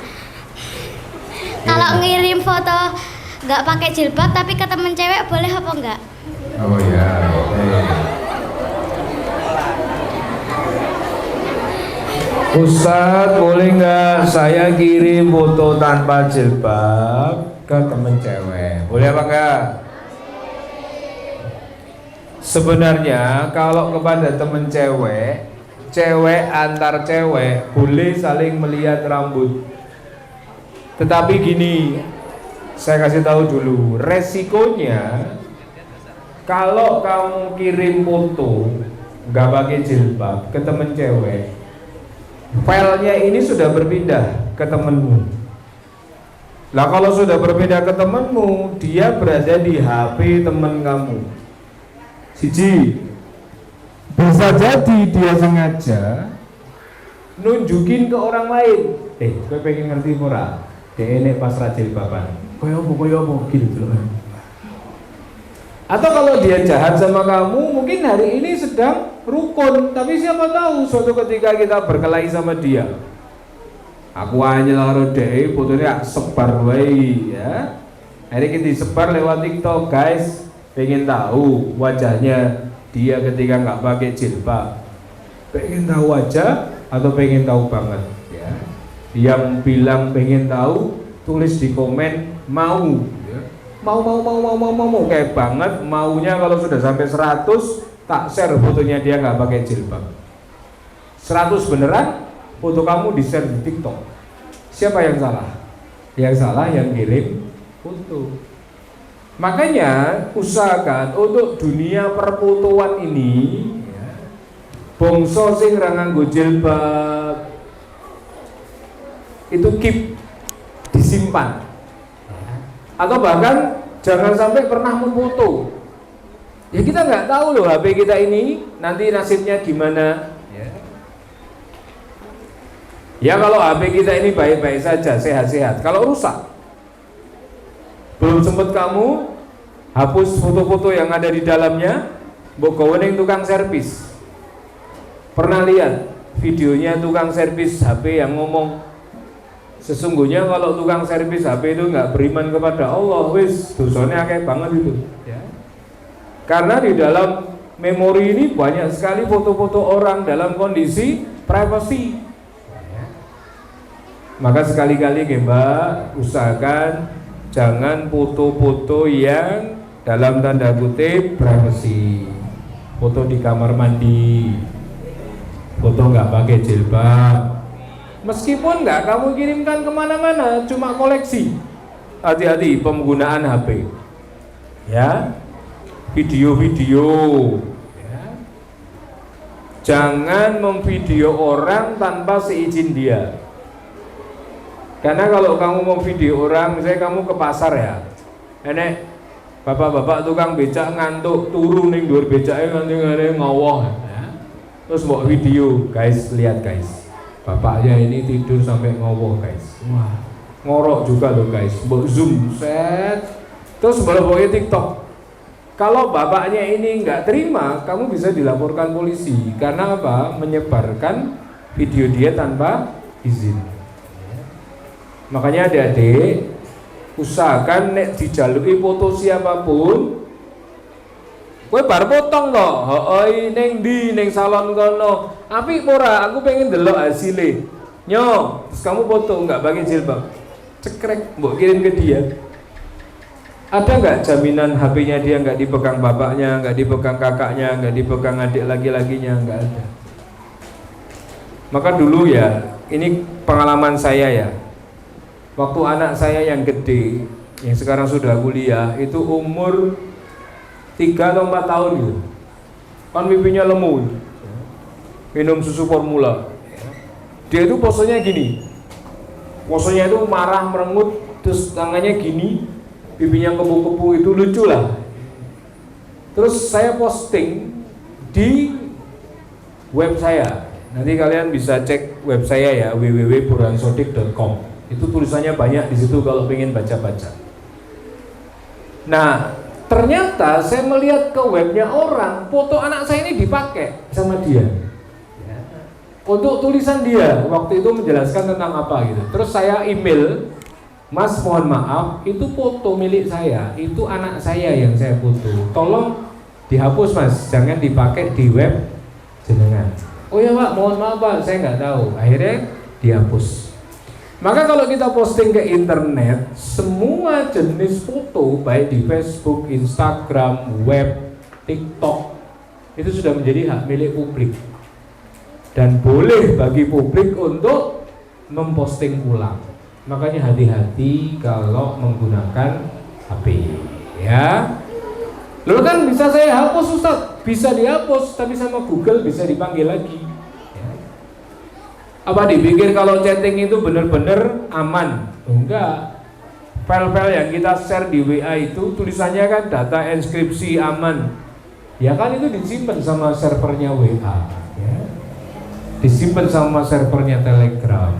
kalau ngirim foto nggak pakai jilbab tapi ke temen cewek boleh apa enggak? Oh ya. Ustadz, boleh nggak saya kirim foto tanpa jilbab ke temen cewek? Boleh apa enggak? Sebenarnya kalau kepada temen cewek, cewek antar cewek boleh saling melihat rambut. Tetapi gini, saya kasih tahu dulu, resikonya kalau kamu kirim foto nggak pakai jilbab ke temen cewek, filenya ini sudah berpindah ke temenmu. Lah kalau sudah berpindah ke temenmu, dia berada di HP temen kamu. Siji, bisa jadi dia sengaja nunjukin ke orang lain. Gue pengen ngerti murah. Dia ini pas rajil bapan. Koyo apa gitu loh. Atau kalau dia jahat sama kamu, mungkin hari ini sedang rukun, tapi siapa tahu suatu ketika kita berkelahi sama dia. Aku hanya laro deh, fotonya sebar wae ya. Hari ini disebar lewat TikTok, guys. Pengen tahu wajahnya dia ketika nggak pakai jilbab, pengen tahu wajah atau pengen tahu banget ya. Yang bilang pengen tahu tulis di komen mau ya. Mau kayak banget maunya. Kalau sudah sampai 100 tak share fotonya dia nggak pakai jilbab. 100 beneran foto kamu di share di TikTok. Siapa yang salah? Yang salah yang kirim foto. Makanya usahakan untuk dunia perfotoan ini ya, bongso sing ra nganggo jilbab itu keep, disimpan ya. Atau bahkan jangan sampai pernah memfoto. Ya kita nggak tahu loh HP kita ini nanti nasibnya gimana ya. Ya kalau HP kita ini baik-baik saja, sehat-sehat. Kalau rusak, belum sempat kamu hapus foto-foto yang ada di dalamnya, mbok gawening tukang servis. Pernah lihat videonya tukang servis HP yang ngomong, sesungguhnya kalau tukang servis HP itu nggak beriman kepada Allah, wis dosanya akeh banget itu ya. Karena di dalam memori ini banyak sekali foto-foto orang dalam kondisi privasi ya. Maka sekali-kali Mbak usahakan jangan foto-foto yang dalam tanda kutip privacy. Foto di kamar mandi, foto nggak pakai jilbab, meskipun nggak kamu kirimkan kemana-mana, cuma koleksi. Hati-hati penggunaan HP, ya, video-video, ya. Jangan memvideo orang tanpa seizin dia. Karena kalau kamu mau video orang, misalnya kamu ke pasar ya, enek bapak-bapak tukang becak ngantuk turu ning dhuwur becake nganti ngowoh ya. Terus buat video, guys, lihat guys. Bapaknya ini tidur sampai ngowoh, guys. Wah, ngorok juga loh, guys. Mbok zoom set. Terus bawa TikTok. Kalau bapaknya ini nggak terima, kamu bisa dilaporkan polisi. Karena apa? Menyebarkan video dia tanpa izin. Makanya adik-adik, usahakan nek dijaluki foto siapapun, kowe bar potong to, heeh ning ndi ning salon kono. Apik ora, aku pengen delok hasilnya. Nyo, terus kamu foto nggak pakai jilbab. Cekrek, mbok kirim ke dia. Ada nggak jaminan HP-nya dia nggak dipegang bapaknya, nggak dipegang kakaknya, nggak dipegang adik laki-lakinya, nggak ada. Maka dulu ya, ini pengalaman saya ya. Waktu anak saya yang gede, yang sekarang sudah kuliah, itu umur 3 atau 4 tahun gitu. Kan pipinya lemu, minum susu formula. Dia itu posenya gini, posenya itu marah merengut, terus tangannya gini, pipinya kepu-kepu, itu lucu lah. Terus saya posting di web saya. Nanti kalian bisa cek web saya ya, www.burhansodik.com. Itu tulisannya banyak di situ kalau pengen baca-baca. Nah, ternyata saya melihat ke webnya orang, foto anak saya ini dipakai sama dia. Untuk tulisan dia, waktu itu menjelaskan tentang apa gitu. Terus saya email, Mas mohon maaf, itu foto milik saya, itu anak saya yang saya foto. Tolong dihapus Mas, jangan dipakai di web jenengan. Oh ya Pak, mohon maaf Pak, saya nggak tahu. Akhirnya dihapus. Maka kalau kita posting ke internet, semua jenis foto baik di Facebook, Instagram, web, TikTok itu sudah menjadi hak milik publik dan boleh bagi publik untuk memposting ulang. Makanya hati-hati kalau menggunakan HP ya. Lalu kan bisa saya hapus Ustaz, bisa dihapus, tapi sama Google bisa dipanggil lagi. Apa dipikir kalau chatting itu benar-benar aman? Enggak. File-file yang kita share di WA itu tulisannya kan data enskripsi aman. Ya kan itu disimpan sama servernya WA ya. Disimpan sama servernya Telegram.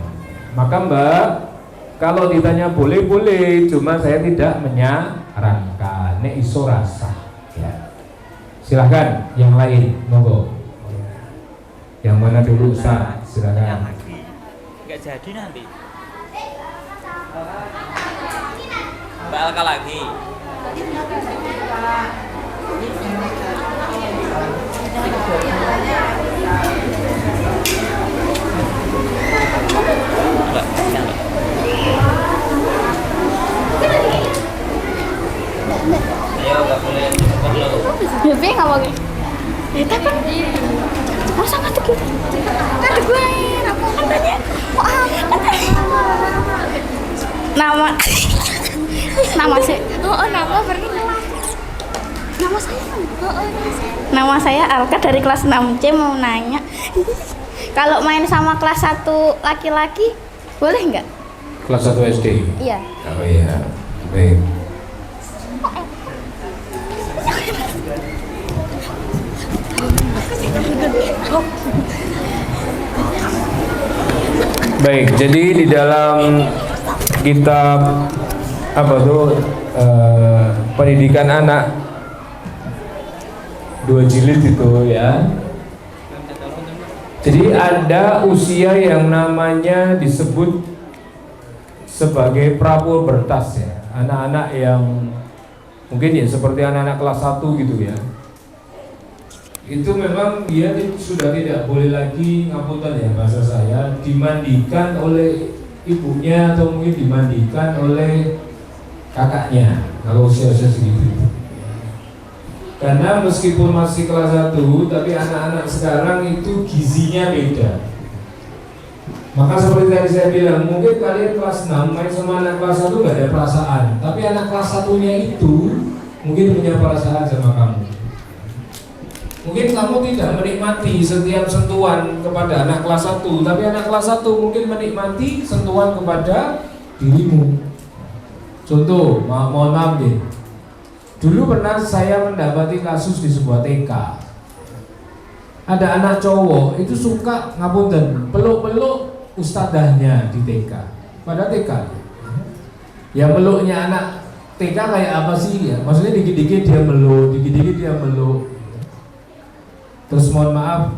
Maka Mbak, kalau ditanya boleh-boleh, cuma saya tidak menyarankan. Nek iso rasa ya. Silahkan yang lain, monggo. Yang mana dulu Ustaz? Silakan. Nggak jadi nanti. Mbak Alka lagi. Ayo, nggak boleh perlu. Lebih nggak mau gitu. Kita kan masa nggak tuh ada gue aku katanya nama saya nama berarti nama saya Alka dari kelas 6C. Mau nanya kalau main sama kelas 1 laki-laki boleh nggak? Kelas 1 SD? Iya. Oh iya, baik. Baik, jadi di dalam kitab apa tuh pendidikan anak 2 jilid itu ya. Jadi ada usia yang namanya disebut sebagai prapubertas ya. Anak-anak yang mungkin ya seperti anak-anak kelas 1 gitu ya. Itu memang dia sudah tidak boleh lagi, ngapunten ya bahasa saya, dimandikan oleh ibunya atau mungkin dimandikan oleh kakaknya kalau usia-usia segitu. Karena meskipun masih kelas 1, tapi anak-anak sekarang itu gizinya beda. Maka seperti tadi saya bilang, mungkin kalian kelas 6 main sama anak kelas 1 gak ada perasaan, tapi anak kelas 1-nya itu mungkin punya perasaan sama kamu. Mungkin kamu tidak menikmati setiap sentuhan kepada anak kelas 1, tapi anak kelas 1 mungkin menikmati sentuhan kepada dirimu. Contoh, mohon maaf deh. Dulu pernah saya mendapati kasus di sebuah TK. Ada anak cowok itu suka ngapunten, peluk-peluk ustadzahnya di TK. Pada TK. Ya peluknya anak TK kayak apa sih ya? Maksudnya dikit-dikit dia meluk, dikit-dikit dia meluk. Terus mohon maaf,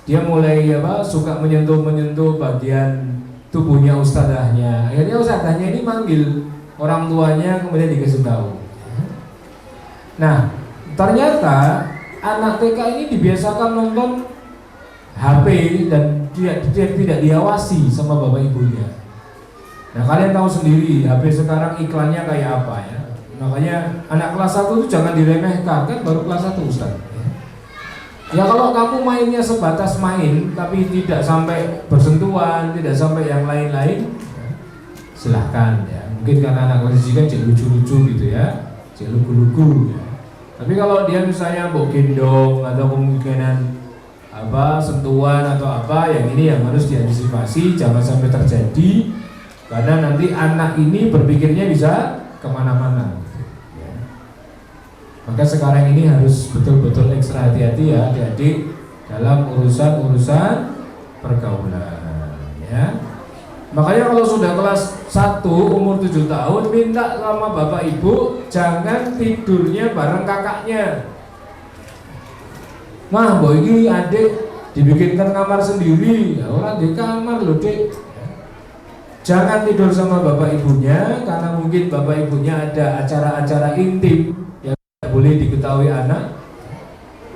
dia mulai suka menyentuh bagian tubuhnya ustadzahnya. Akhirnya ustadzahnya ini manggil orang tuanya, kemudian dikasih tahu. Nah, ternyata anak TK ini dibiasakan nonton HP dan tidak diawasi sama bapak ibunya. Nah, kalian tahu sendiri HP sekarang iklannya kayak apa ya. Makanya anak kelas 1 itu jangan diremehkan, kan baru kelas 1 Ustaz. Ya kalau kamu mainnya sebatas main tapi tidak sampai bersentuhan, tidak sampai yang lain-lain, silahkan ya. Mungkin karena anak kelas 1 kan cek lucu-lucu gitu ya, cek lugu-lugu ya. Tapi kalau dia misalnya mbok gendong atau kemungkinan sentuhan atau yang ini yang harus diantisipasi, jangan sampai terjadi, karena nanti anak ini berpikirnya bisa kemana-mana. Maka sekarang ini harus betul-betul ekstra hati-hati ya adik-adik dalam urusan pergaulan ya. Makanya kalau sudah kelas 1 umur 7 tahun minta sama bapak ibu jangan tidurnya bareng kakaknya. Nah, boy ini adik dibikinkan kamar sendiri, ya orang di kamar loh dek. Jangan tidur sama bapak ibunya karena mungkin bapak ibunya ada acara-acara intim yang tidak boleh diketahui anak.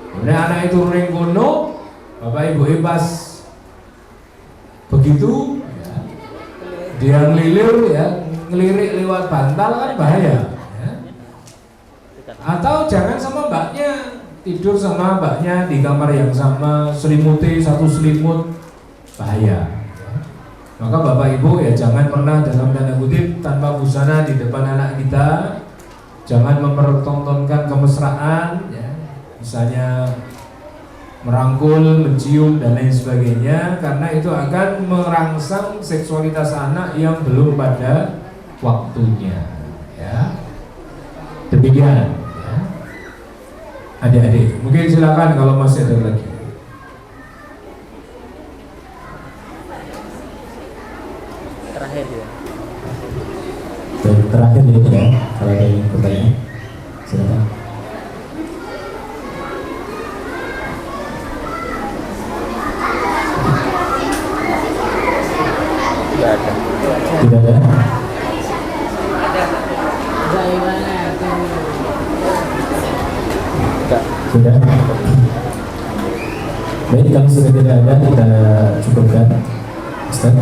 Kemudian anak itu renggono, bapak ibu pas begitu dia ngelirik lewat bantal kan bahaya ya. Atau jangan sama mbaknya, tidur sama mbaknya di kamar yang sama, selimutnya satu selimut, bahaya ya. Maka bapak ibu ya jangan pernah dalam tanda kutip tanpa busana di depan anak kita. Jangan mempertontonkan kemesraan ya. Misalnya merangkul, mencium dan lain sebagainya, karena itu akan merangsang seksualitas anak yang belum pada waktunya ya. Demikian ya. Adik-adik, mungkin silakan kalau masih ada lagi. Terakhir ya. Terakhir ya, kalau ada yang bertanya silakan. Tidak ada. Sudah. Baik, kalau sudah tidak ada kita cukupkan, Ustaz.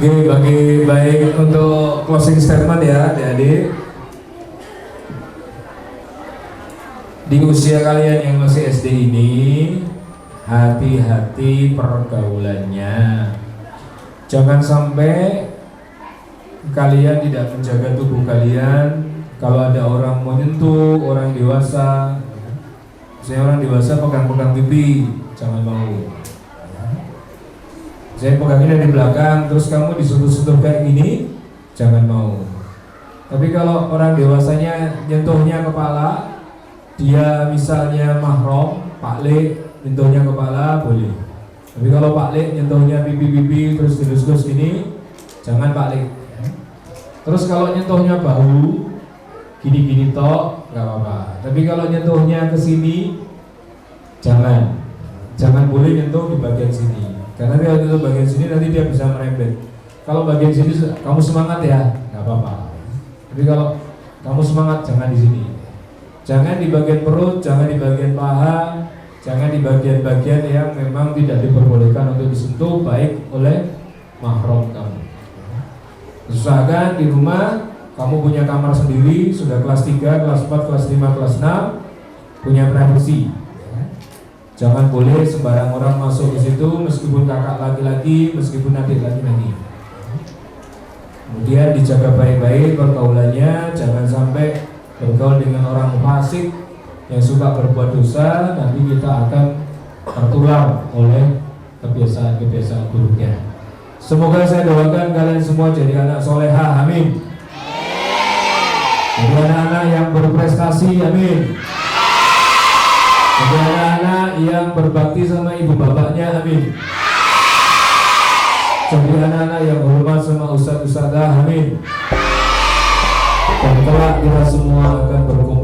Oke, baik untuk closing statement ya adik-adik. Di usia kalian yang masih SD ini, hati-hati pergaulannya. Jangan sampai kalian tidak menjaga tubuh kalian. Kalau ada orang menyentuh, orang dewasa, misalnya orang dewasa pegang-pegang pipi, jangan mau. Saya pegangnya dari belakang, terus kamu disentuh-sentuh kayak gini, jangan mau. Tapi kalau orang dewasanya nyentuhnya kepala, dia misalnya mahram, Pak Le nyentuhnya kepala, boleh. Tapi kalau Pak Le nyentuhnya pipi-pipi terus dilus-lus gini, jangan Pak Le. Terus kalau nyentuhnya bahu, gini-gini tok, nggak apa-apa. Tapi kalau nyentuhnya ke sini, jangan boleh nyentuh di bagian sini. Karena dia nyentuh bagian sini nanti dia bisa merembet. Kalau bagian sini kamu semangat ya, nggak apa-apa. Tapi kalau kamu semangat jangan di sini. Jangan di bagian perut, jangan di bagian paha, jangan di bagian-bagian yang memang tidak diperbolehkan untuk disentuh baik oleh mahram kamu. Usahakan di rumah kamu punya kamar sendiri, sudah kelas 3, kelas 4, kelas 5, kelas 6, punya privacy. Jangan boleh sembarang orang masuk ke situ, meskipun kakak laki-laki, meskipun adik laki-laki. Kemudian dijaga baik-baik pergaulannya, jangan sampai bergaul dengan orang fasik yang suka berbuat dosa, nanti kita akan tertular oleh kebiasaan-kebiasaan buruknya. Semoga saya doakan kalian semua jadi anak soleha, amin. Jadi anak-anak yang berprestasi, amin. Jadi anak-anak yang berbakti sama ibu bapaknya, amin. Jadi anak-anak yang hormat sama ustadz-ustadzah, amin. Dan kelak kita semua akan berkumpul